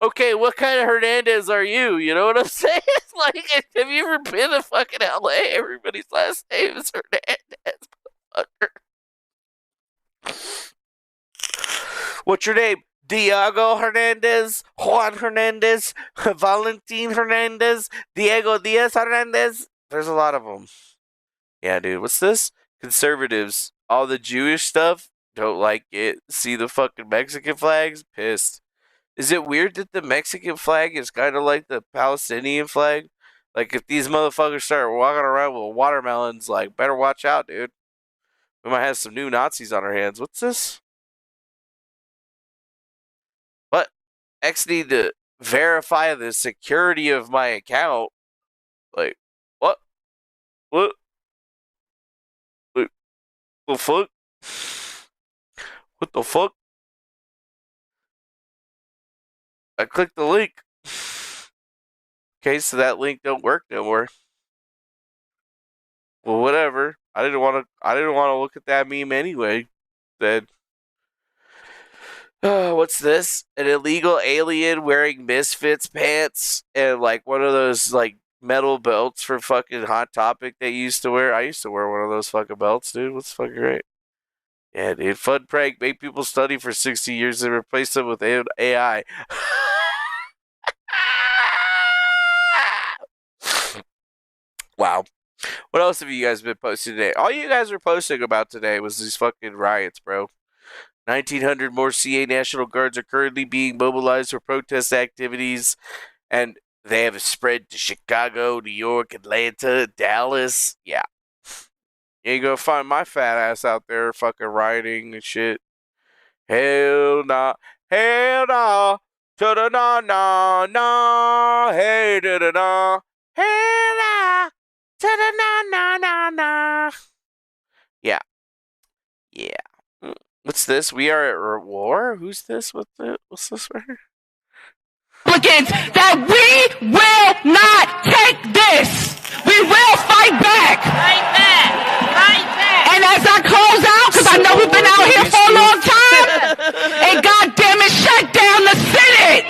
Okay, what kind of Hernandez are you? You know what I'm saying? Like, have you ever been to fucking LA? Everybody's last name is Hernandez, motherfucker. What's your name? Diego Hernandez, Juan Hernandez, Valentin Hernandez, Diego Diaz Hernandez. There's a lot of them. Yeah, dude. What's this? Conservatives. All the Jewish stuff. Don't like it. See the fucking Mexican flags? Pissed. Is it weird that the Mexican flag is kind of like the Palestinian flag? Like, if these motherfuckers start walking around with watermelons, like, better watch out, dude. We might have some new Nazis on our hands. What's this? What? X need to verify the security of my account. Like, what? What? Like, the fuck? What the fuck? I clicked the link. Okay, so that link don't work no more. Well, whatever. I didn't want to look at that meme anyway. Then, what's this? An illegal alien wearing Misfits pants and like one of those like metal belts for fucking Hot Topic they used to wear. I used to wear one of those fucking belts, dude. What's fucking great? Yeah, dude. Fun prank. Make people study for 60 years and replace them with AI. Wow. What else have you guys been posting today? All you guys were posting about today was these fucking riots, bro. 1,900 more CA National Guards are currently being mobilized for protest activities, and they have spread to Chicago, New York, Atlanta, Dallas. Yeah. You ain't gonna find my fat ass out there fucking rioting and shit. Hell nah. Hell nah. Ta-da-na-na-na. Hey, da-da-na. Hell nah. Ta-da-na-na-na-na. Yeah. Yeah. What's this? We are at war? Who's this? What's this right here? Republicans, that we will not take this. We will fight back. Fight back. Fight back. And as I close out, because I know we've been out here for a long time, and goddamn it, shut down the Senate.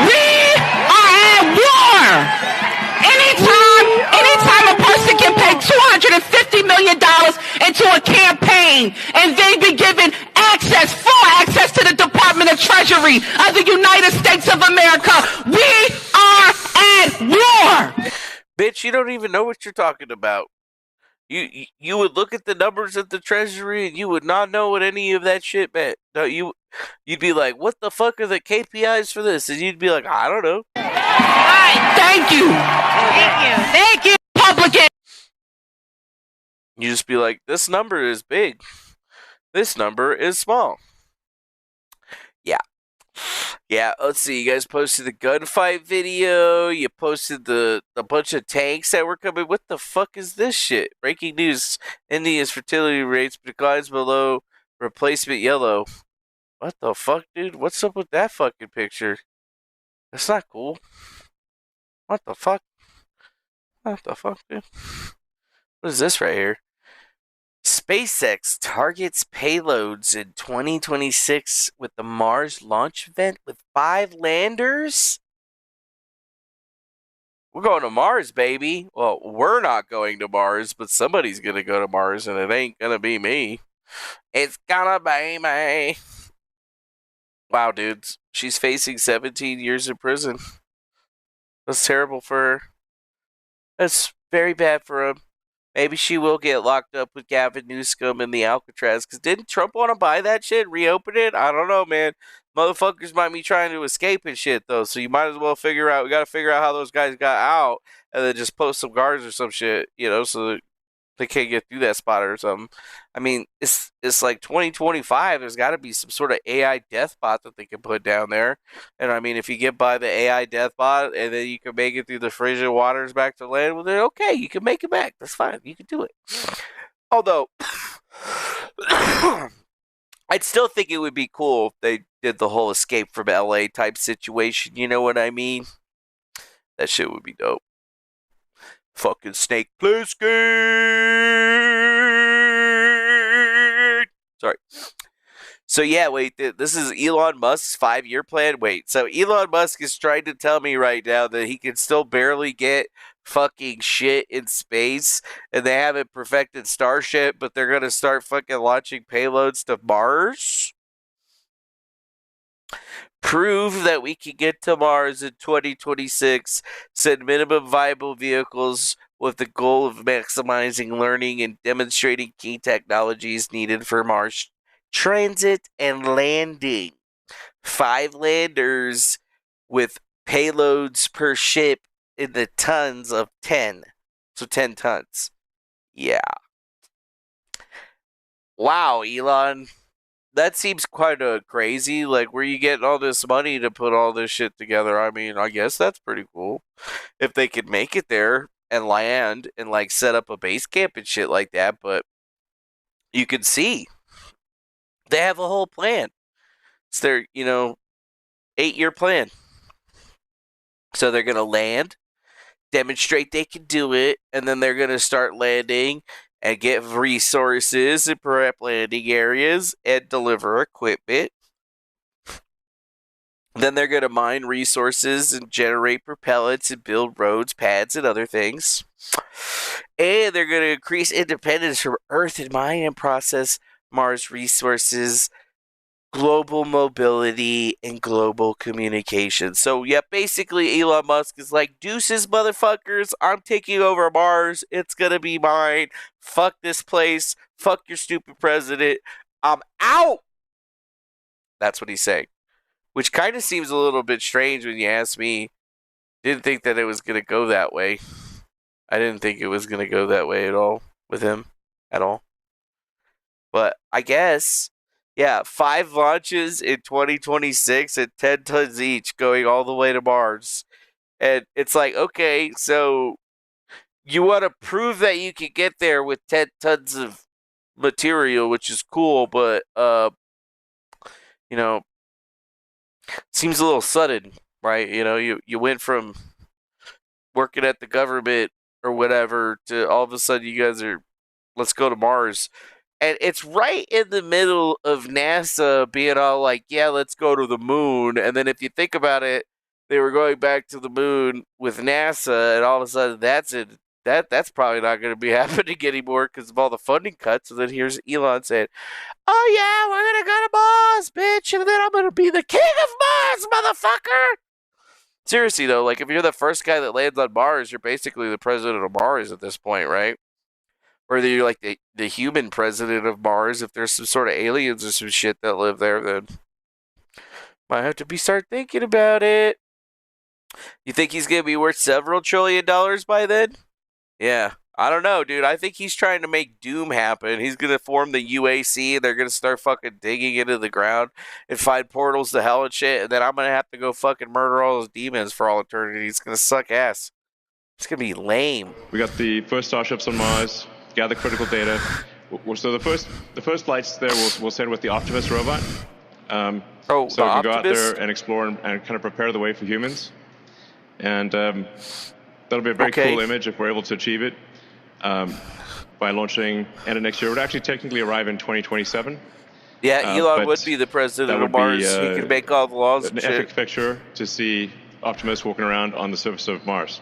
We are at war. Anytime a person can pay $250 million into a campaign and they be given full access to the Department of Treasury of the United States of America, we are at war. Bitch, you don't even know what you're talking about. You would look at the numbers at the Treasury and you would not know what any of that shit meant. No, you'd be like, what the fuck are the KPIs for this? And you'd be like, I don't know. Thank you. Thank you. Thank you, Republican. You just be like, this number is big. This number is small. Yeah. Yeah, let's see. You guys posted the gunfight video. You posted a bunch of tanks that were coming. What the fuck is this shit? Breaking news. India's fertility rates declines below replacement yellow. What the fuck, dude? What's up with that fucking picture? That's not cool. What the fuck? What the fuck, dude? What is this right here? SpaceX targets payloads in 2026 with the Mars launch event with 5 landers? We're going to Mars, baby. Well, we're not going to Mars, but somebody's going to go to Mars, and it ain't going to be me. It's gonna be me. Wow, dudes. She's facing 17 years in prison. That's terrible for her. That's very bad for him. Maybe she will get locked up with Gavin Newsom in the Alcatraz. Because didn't Trump want to buy that shit? Reopen it? I don't know, man. Motherfuckers might be trying to escape and shit, though. So you might as well figure out. We got to figure out how those guys got out. And then just post some guards or some shit, so that they can't get through that spot or something. I mean, it's like 2025. There's got to be some sort of AI death bot that they can put down there. And I mean, if you get by the AI death bot and then you can make it through the frigid waters back to land, well, then okay, you can make it back. That's fine. You can do it. Although, I'd still think it would be cool if they did the whole escape from LA type situation. You know what I mean? That shit would be dope. Fucking Snake Plissken! Sorry. So yeah, wait, this is Elon Musk's 5-year plan? Wait, so Elon Musk is trying to tell me right now that he can still barely get fucking shit in space, and they haven't perfected Starship, but they're gonna start fucking launching payloads to Mars? Prove that we can get to Mars in 2026, send minimum viable vehicles with the goal of maximizing learning and demonstrating key technologies needed for Mars transit and landing. 5 landers with payloads per ship in the tons of 10. So 10 tons. Yeah. Wow, Elon. That seems quite crazy. Like, where you getting all this money to put all this shit together? I mean, I guess that's pretty cool. If they could make it there and land and, like, set up a base camp and shit like that. But you can see they have a whole plan. It's their, 8-year plan. So they're going to land, demonstrate they can do it, and then they're going to start landing and get resources and prep landing areas and deliver equipment. Then they're going to mine resources and generate propellants and build roads, pads, and other things. And they're going to increase independence from Earth and mine and process Mars resources, global mobility, and global communication. So, yeah, basically Elon Musk is like, deuces, motherfuckers, I'm taking over Mars. It's going to be mine. Fuck this place. Fuck your stupid president. I'm out. That's what he's saying. Which kind of seems a little bit strange when you ask me. Didn't think that it was going to go that way. I didn't think it was going to go that way at all with him. At all. But I guess... yeah, 5 launches in 2026 at 10 tons each going all the way to Mars. And it's like, okay, so you want to prove that you can get there with 10 tons of material, which is cool, but, seems a little sudden, right? You went from working at the government or whatever to all of a sudden you guys are, let's go to Mars. And it's right in the middle of NASA being all like, yeah, let's go to the moon. And then if you think about it, they were going back to the moon with NASA, and all of a sudden that's probably not going to be happening anymore because of all the funding cuts. And then here's Elon saying, oh yeah, we're going to go to Mars, bitch, and then I'm going to be the king of Mars, motherfucker. Seriously, though, like if you're the first guy that lands on Mars, you're basically the president of Mars at this point, right? Or you're like the human president of Mars. If there's some sort of aliens or some shit that live there, then might have to start thinking about it. You think he's going to be worth several $1 trillion by then? Yeah, I don't know, dude. I think he's trying to make doom happen. He's going to form the UAC, and they're going to start fucking digging into the ground and find portals to hell and shit, and then I'm going to have to go fucking murder all those demons for all eternity. It's going to suck ass. It's going to be lame. We got the first starships on Mars, gather critical data. So the first flights there we'll send with the Optimus robot. So we can go out there and explore and kind of prepare the way for humans. And that'll be a very cool image if we're able to achieve it by launching end of next year. It would actually technically arrive in 2027. Yeah, Elon would be the president of Mars. He can make all the laws and shit. An epic picture to see Optimus walking around on the surface of Mars.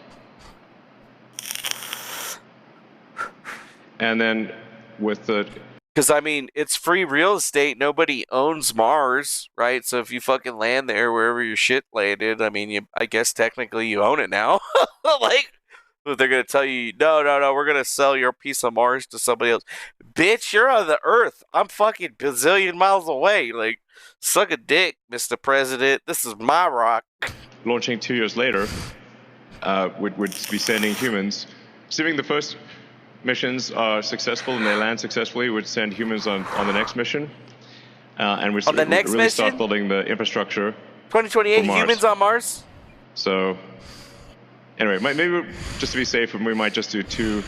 And then with the... Because, I mean, it's free real estate. Nobody owns Mars, right? So if you fucking land there, wherever your shit landed, I mean, I guess technically you own it now. Like, they're going to tell you, no, we're going to sell your piece of Mars to somebody else. Bitch, you're on the Earth. I'm fucking bazillion miles away. Like, suck a dick, Mr. President. This is my rock. Launching 2 years later, would be sending humans. Assuming the first missions are successful and they land successfully, would send humans on the next mission. And we'd really start building the infrastructure. 2028 humans on Mars? So, anyway, maybe just to be safe, we might just do two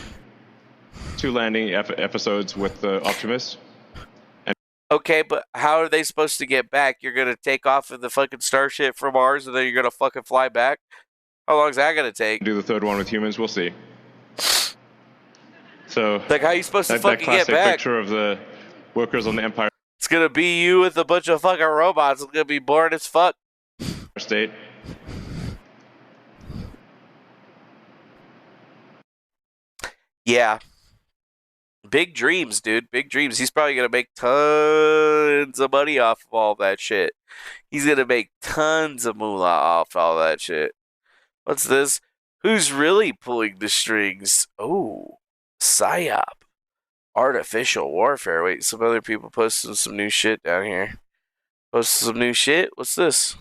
landing episodes with the Optimus. Okay, but how are they supposed to get back? You're going to take off in the fucking starship from Mars and then you're going to fucking fly back? How long is that going to take? Do the third one with humans, we'll see. So, like, how are you supposed to fucking get back? That classic picture of the workers on the Empire It's going to be you with a bunch of fucking robots. It's going to be boring as fuck. State. Yeah. Big dreams, dude. Big dreams. He's probably going to make tons of money off of all that shit. He's going to make tons of moolah off all that shit. What's this? Who's really pulling the strings? Oh, PSYOP. Artificial warfare. Wait, some other people posting some new shit down here. Posting some new shit? What's this?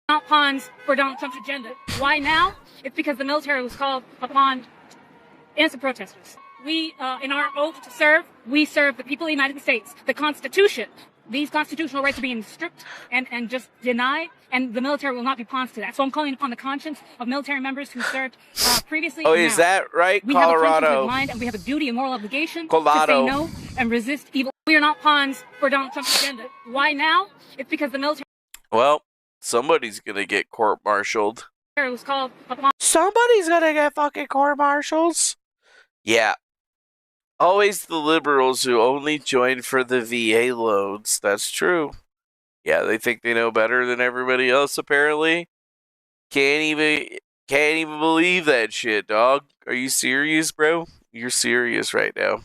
Not pawns for Donald Trump's agenda. Why now? It's because the military was called upon innocent protesters. We, in our oath to serve, we serve the people of the United States. The Constitution, these constitutional rights are being stripped and just denied, and the military will not be pawns to that. So I'm calling upon the conscience of military members who served previously. Oh, is that right? We Colorado. have a conscience of mind, and we have a duty and moral obligation to say no and resist evil. We are not pawns for Donald Trump's agenda. Why now? It's because the military... Well, somebody's going to get court-martialed. was called upon... Somebody's going to get fucking court-martials? Yeah. Always the liberals who only join for the VA loans. That's true. Yeah, they think they know better than everybody else, apparently. Can't even believe that shit, dog. Are you serious, bro? You're serious right now.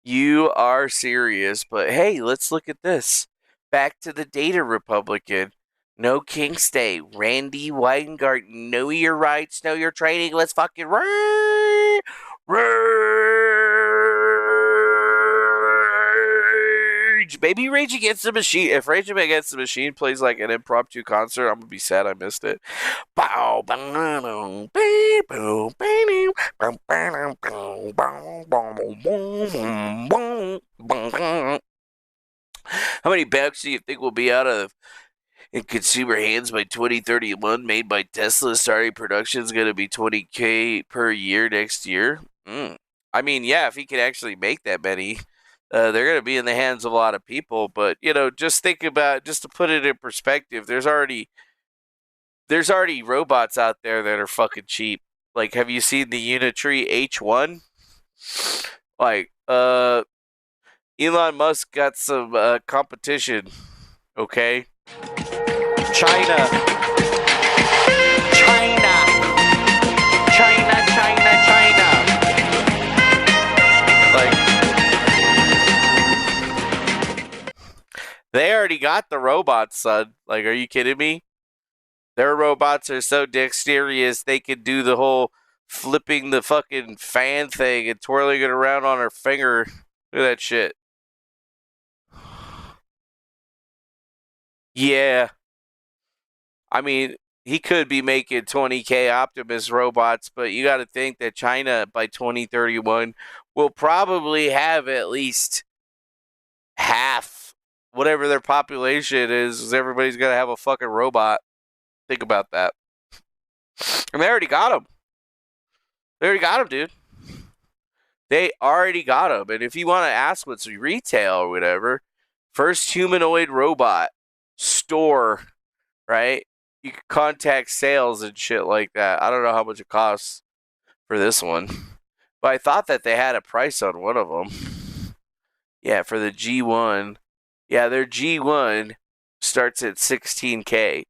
You are serious, but hey, let's look at this. Back to the data Republican. No King Stay. Randy Weingarten. Know your rights, know your training. Let's fucking rage. Baby Rage Against the Machine. If Rage Against the Machine plays like an impromptu concert, I'm gonna be sad I missed it. How many bucks do you think will be out of in consumer hands by 2031, made by Tesla? Starting production is going to be $20,000 per year next year. I mean, yeah, if he can actually make that many, they're going to be in the hands of a lot of people. But, you know, just think about, just to put it in perspective, there's already robots out there that are fucking cheap. Like, have you seen the Unitree H1? Like, Elon Musk got some competition, okay? China. Like, they already got the robots, son. Like, are you kidding me? Their robots are so dexterous, they can do the whole flipping the fucking fan thing and twirling it around on her finger. Look at that shit. Yeah. I mean, he could be making 20K Optimus robots, but you got to think that China by 2031 will probably have at least half whatever their population is. Everybody's going to have a fucking robot. Think about that. And they already got them. Dude. They already got them. And if you want to ask what's retail or whatever, first humanoid robot store, right? You can contact sales and shit like that. I don't know how much it costs for this one, but I thought that they had a price on one of them. Yeah, for the G1. Yeah, their G1 starts at 16K,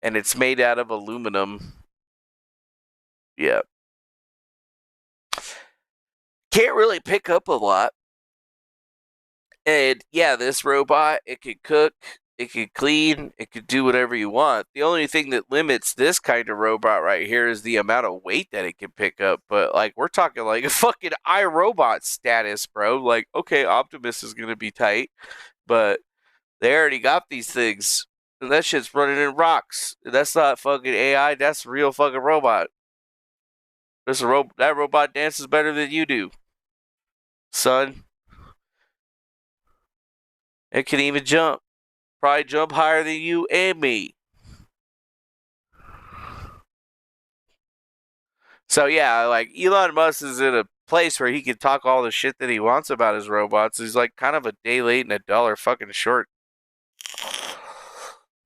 and it's made out of aluminum. Yeah. Can't really pick up a lot. And yeah, this robot, it could cook, it could clean, it could do whatever you want. The only thing that limits this kind of robot right here is the amount of weight that it can pick up. But like, we're talking like a fucking iRobot status, bro. Like, okay, Optimus is going to be tight, but they already got these things. And that shit's running in rocks. That's not fucking AI, that's a real fucking robot. That robot dances better than you do, son. It can even jump. Probably jump higher than you and me. So yeah, like Elon Musk is in a place where he can talk all the shit that he wants about his robots. He's like kind of a day late and a dollar fucking short.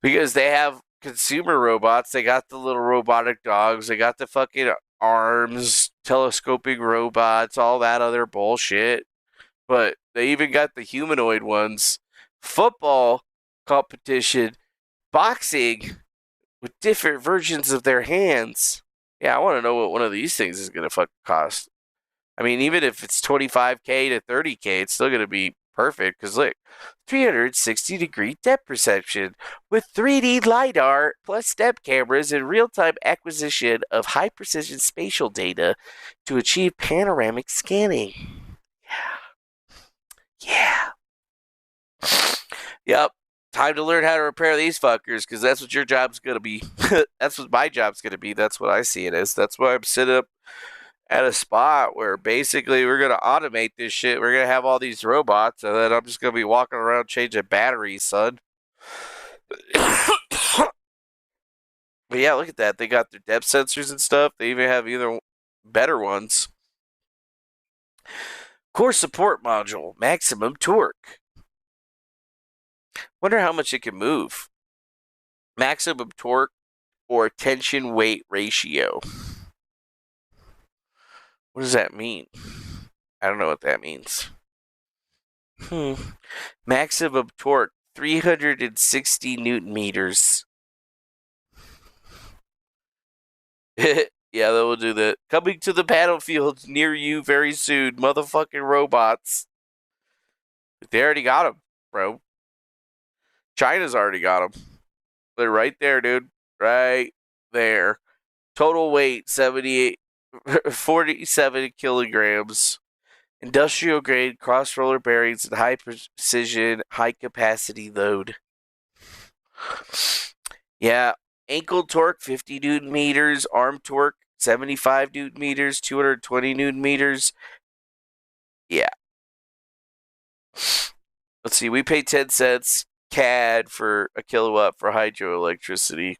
Because they have consumer robots. They got the little robotic dogs. They got the fucking arms, telescoping robots, all that other bullshit. But they even got the humanoid ones. Football competition, boxing with different versions of their hands. Yeah, I want to know what one of these things is going to fucking cost. I mean, even if it's 25K to 30K, it's still going to be perfect. Because look, 360-degree depth perception with 3D LiDAR plus step cameras and real-time acquisition of high-precision spatial data to achieve panoramic scanning. Yeah. Yep. Time to learn how to repair these fuckers, because that's what your job's going to be. That's what my job's going to be. That's what I see it as. That's why I'm sitting up at a spot where basically we're going to automate this shit. We're going to have all these robots, and then I'm just going to be walking around changing batteries, son. But yeah, look at that. They got their depth sensors and stuff. They even have either better ones. Core support module, maximum torque. Wonder how much it can move. Maximum torque or tension weight ratio. What does that mean? I don't know what that means. Maximum torque, 360 Newton meters. Yeah, they will do that. Coming to the battlefield near you very soon, motherfucking robots. They already got them, bro. China's already got them. They're right there, dude. Right there. Total weight, 47 kilograms. Industrial grade cross roller bearings and high precision, high capacity load. Yeah. Ankle torque, 50 Newton meters. Arm torque, 75 Newton meters. 220 Newton meters. Yeah. Let's see. We pay 10 cents CAD for a kilowatt for hydroelectricity.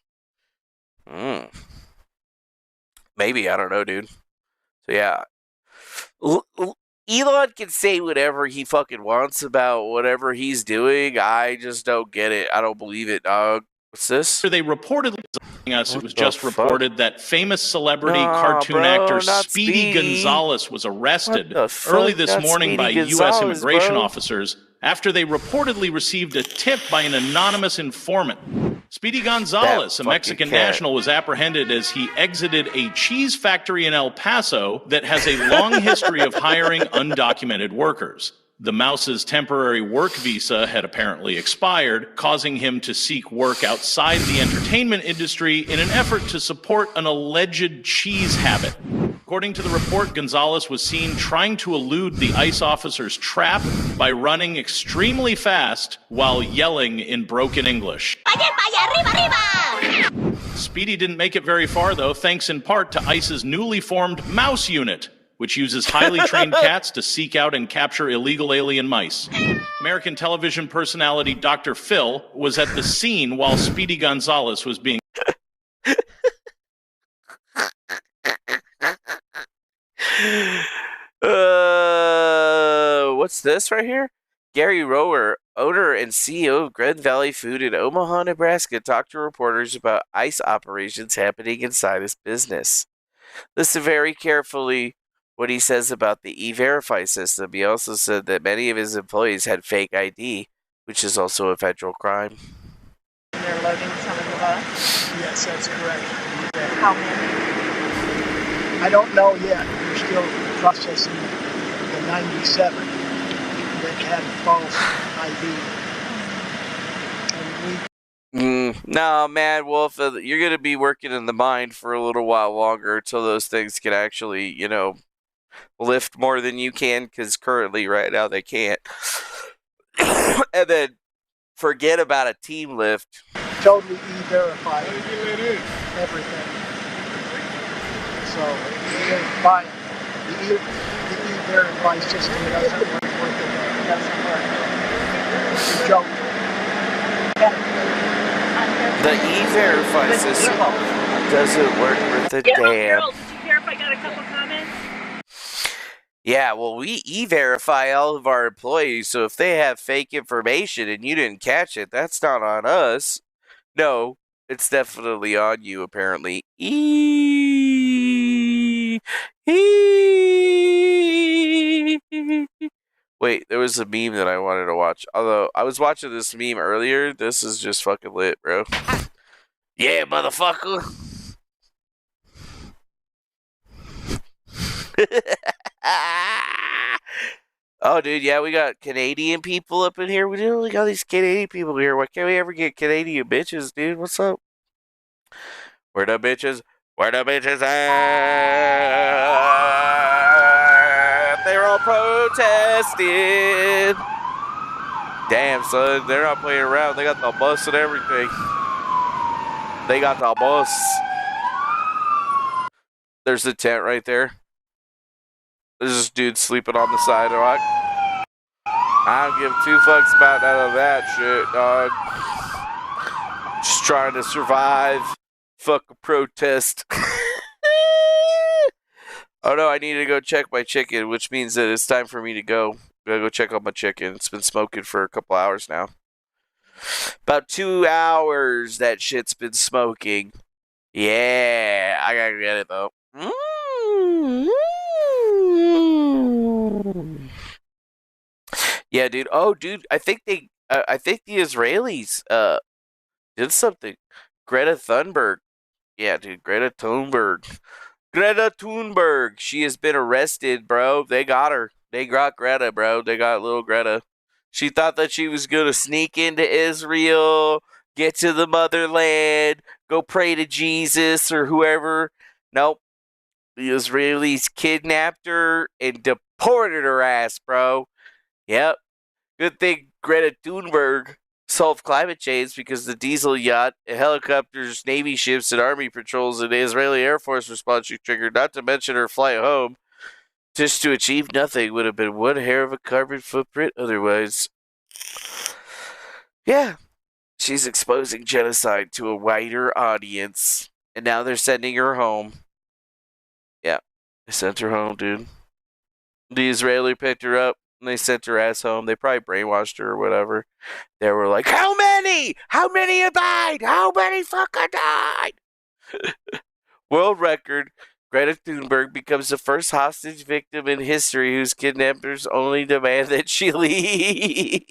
Maybe. I don't know, dude. So, yeah. Elon can say whatever he fucking wants about whatever he's doing. I just don't get it. I don't believe it, dog. What's this? They reportedly us. It was just reported that famous celebrity cartoon actor Speedy Gonzalez was arrested early this morning by U.S. immigration officers after they reportedly received a tip by an anonymous informant. Speedy Gonzalez, a Mexican national, was apprehended as he exited a cheese factory in El Paso that has a long history of hiring undocumented workers. The mouse's temporary work visa had apparently expired, causing him to seek work outside the entertainment industry in an effort to support an alleged cheese habit. According to the report, Gonzalez was seen trying to elude the ICE officer's trap by running extremely fast while yelling in broken English. Speedy didn't make it very far, though, thanks in part to ICE's newly formed Mouse Unit, which uses highly trained cats to seek out and capture illegal alien mice. American television personality Dr. Phil was at the scene while Speedy Gonzalez was being... What's this right here? Gary Rower, owner and CEO of Grand Valley Food in Omaha, Nebraska, talked to reporters about ICE operations happening inside his business. Listen very carefully what he says about the E-Verify system. He also said that many of his employees had fake ID, which is also a federal crime. They're loading some of the bus? Yes, that's correct. How many? I don't know yet. We're still processing the 97 that had false ID. No, man, Wolf, you're going to be working in the mine for a little while longer until those things can actually, lift more than you can, because currently, right now, they can't. And then forget about a team lift. Totally E-Verify everything. So, E-Verify, the E-Verify system doesn't work with it. It doesn't work. It's a joke. The E-Verify system doesn't work with the damn. Carol, did you care if I got a couple comments? Yeah, well, we E-Verify all of our employees, so if they have fake information and you didn't catch it, that's not on us. No, it's definitely on you, apparently. Wait, there was a meme that I wanted to watch. Although, I was watching this meme earlier. This is just fucking lit, bro. Yeah, motherfucker. Oh, dude, yeah, we got Canadian people up in here. We only got these Canadian people here. Why can't we ever get Canadian bitches, dude? What's up? Where the bitches? Where the bitches at? They're all protesting. Damn, son, they're not playing around. They got the bus and everything. They got the bus. There's the tent right there. There's this dude sleeping on the sidewalk. I don't give two fucks about none of that shit, dog. Just trying to survive. Fuck a protest. Oh no, I need to go check my chicken, which means that it's time for me to go. I gotta go check on my chicken. It's been smoking for a couple hours now. About 2 hours that shit's been smoking. Yeah, I gotta get it though. Yeah, dude. Oh, dude, I think the Israelis did something. Greta Thunberg. Yeah, dude, Greta Thunberg. Greta Thunberg. She has been arrested, bro. They got her. They got Greta, bro. They got little Greta. She thought that she was going to sneak into Israel, get to the motherland, go pray to Jesus or whoever. Nope. The Israelis kidnapped her and deported her ass, bro. Yep. Good thing Greta Thunberg solved climate change, because the diesel yacht, helicopters, Navy ships, and Army patrols and the Israeli Air Force response she triggered, not to mention her flight home, just to achieve nothing, would have been one hair of a carbon footprint otherwise. Yeah. She's exposing genocide to a wider audience, and now they're sending her home. Yeah. They sent her home, dude. The Israeli picked her up, and they sent her ass home. They probably brainwashed her or whatever. They were like, how many? How many have died? How many fucking died? World record. Greta Thunberg becomes the first hostage victim in history whose kidnappers only demand that she leave.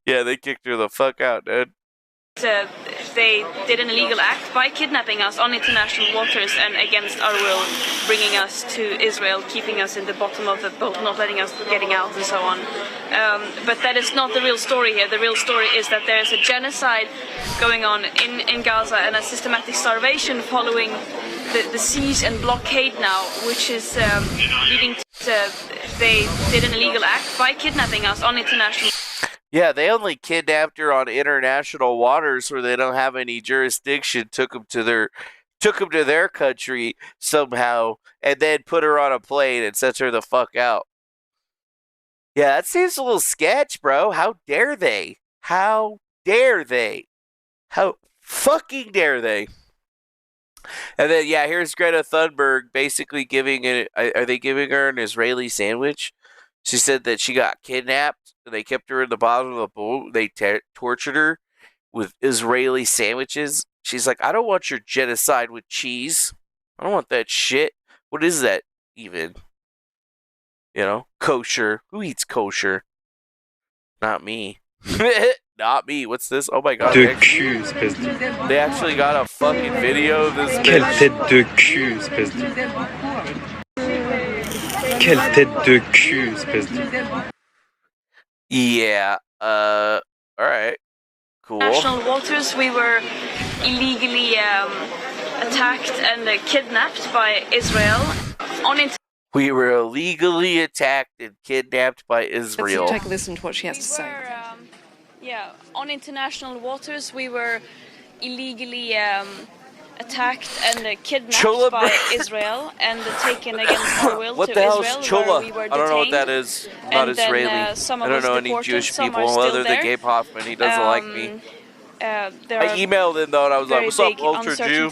Yeah, they kicked her the fuck out, dude. They did an illegal act by kidnapping us on international waters and against our will, bringing us to Israel, keeping us in the bottom of the boat, not letting us getting out and so on. But that is not the real story here. The real story is that there is a genocide going on in Gaza and a systematic starvation following the siege and blockade now, which is leading to they did an illegal act by kidnapping us on international... Yeah, they only kidnapped her on international waters where they don't have any jurisdiction. Took them to their country somehow, and then put her on a plane and sent her the fuck out. Yeah, that seems a little sketch, bro. How dare they? How dare they? How fucking dare they? And then, yeah, here's Greta Thunberg basically are they giving her an Israeli sandwich? She said that she got kidnapped. And they kept her in the bottom of the boat. They tortured her with Israeli sandwiches. She's like, I don't want your genocide with cheese. I don't want that shit. What is that even? You know, kosher. Who eats kosher? Not me. Not me. What's this? Oh my god. They actually got a fucking video of this bitch. Quelle tête de cul, espèce de... Quelle tête de cul, espèce de... Yeah. Alright. Cool. National waters, we were illegally attacked and kidnapped by Israel. We were illegally attacked and kidnapped by Israel. Let's take a listen to what she has to say. On international waters, we were illegally attacked and kidnapped by Israel and taken against our will what to the hell Israel, is Chola? where we were detained. I don't know what that is. I'm not Israeli. I don't know any Jewish people other than Gabe Hoffman. He doesn't like me. I emailed him though and I was like, what's up, ultra Jew?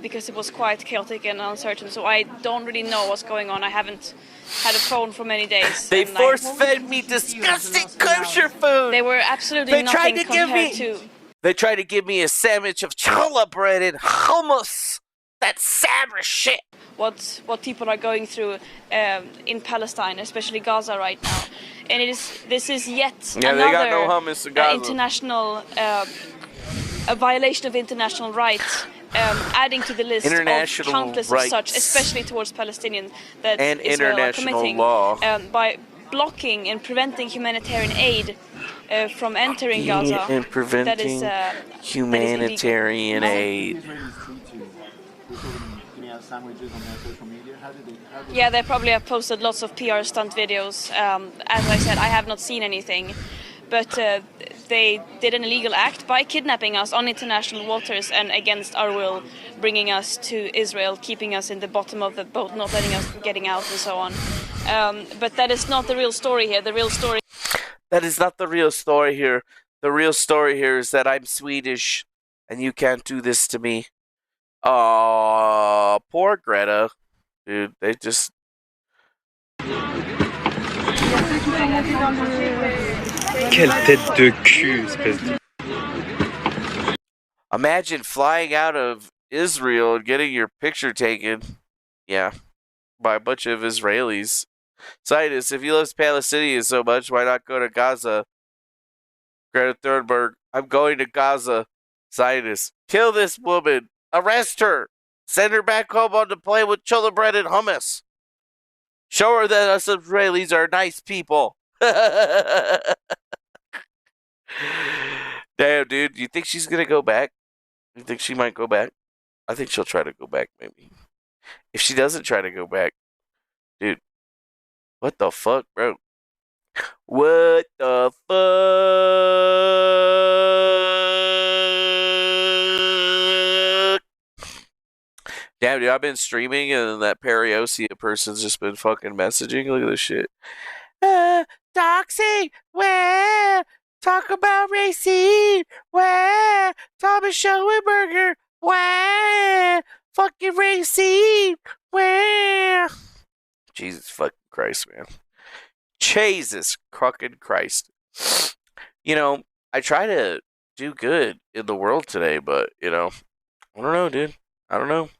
Because it was quite chaotic and uncertain, so I don't really know what's going on. I haven't had a phone for many days. They force-fed me disgusting kosher food. They were absolutely nothing compared to... They tried to give me a sandwich of challah bread and hummus. That Sabra shit. What people are going through in Palestine, especially Gaza right now. And this is yet they got no hummus in Gaza. International... a violation of international rights, adding to the list of countless of such, especially towards Palestinians, that and Israel international are committing law. By blocking and preventing humanitarian aid from entering Gaza. And preventing that is humanitarian aid. Yeah, they probably have posted lots of PR stunt videos. As I said, I have not seen anything. But they did an illegal act by kidnapping us on international waters and against our will, bringing us to Israel, keeping us in the bottom of the boat, not letting us getting out and so on. But that is not the real story here. The real story... That is not the real story here. The real story here is that I'm Swedish and you can't do this to me. Aww, poor Greta. Dude, they just... Quelle tête de cul, espèce de... Imagine flying out of Israel and getting your picture taken. Yeah, by a bunch of Israelis. Zionists, if you love Palestinians so much, why not go to Gaza? Greta Thunberg, I'm going to Gaza. Zionists, kill this woman. Arrest her. Send her back home on the plane with challah bread and hummus. Show her that us Israelis are nice people. Damn, dude. You think she's going to go back? You think she might go back? I think she'll try to go back, maybe. If she doesn't try to go back, dude, what the fuck, bro? What the fuck? Damn, dude, I've been streaming and that Periosia person's just been fucking messaging. Look at this shit. Doxing, where? Talk about Racine, where? Thomas Schoenberger, where? Fucking Racine, where? Jesus fucking Christ, man. Jesus fucking Christ. You know, I try to do good in the world today, but, you know, I don't know, dude. I don't know.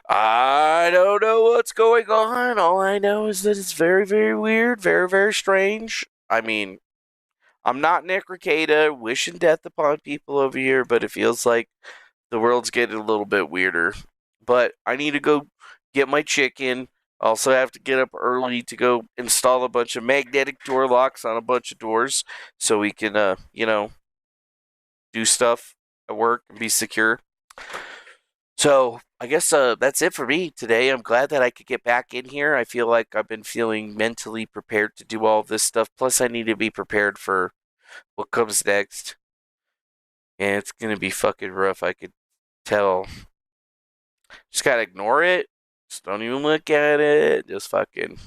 I don't know what's going on. All I know is that it's very, very weird, very, very strange. I mean, I'm not Nick Rekieta wishing death upon people over here, but it feels like the world's getting a little bit weirder. But I need to go get my chicken. Also have to get up early to go install a bunch of magnetic door locks on a bunch of doors so we can, you know, do stuff at work and be secure. So I guess that's it for me today. I'm glad that I could get back in here. I feel like I've been feeling mentally prepared to do all of this stuff. Plus, I need to be prepared for what comes next. And it's going to be fucking rough, I could tell. Just gotta ignore it. Just don't even look at it. Just fucking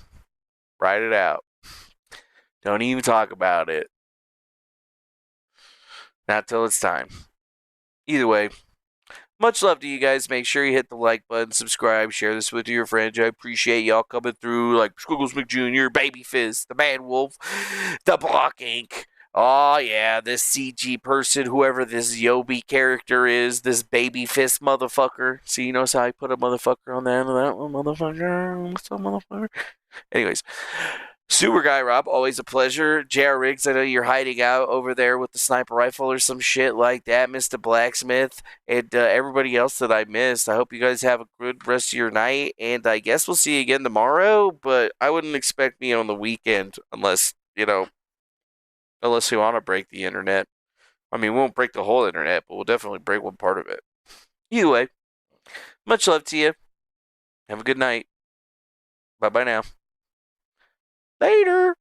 write it out. Don't even talk about it. Not till it's time. Either way, much love to you guys. Make sure you hit the like button, subscribe, share this with your friends. I appreciate y'all coming through like Squiggles McJr., Baby Fist, the Man Wolf, the Block Ink. Oh, yeah, this CG person, whoever this Yobi character is, this Baby Fist motherfucker. See, you notice how I put a motherfucker on the end of that one? Motherfucker. What's up, motherfucker? Anyways, Super Guy Rob, always a pleasure. JR Riggs, I know you're hiding out over there with the sniper rifle or some shit like that. Mr. Blacksmith, and everybody else that I missed. I hope you guys have a good rest of your night, and I guess we'll see you again tomorrow, but I wouldn't expect me on the weekend unless, unless we want to break the internet. I mean, we won't break the whole internet, but we'll definitely break one part of it. Either way, much love to you. Have a good night. Bye-bye now. Later.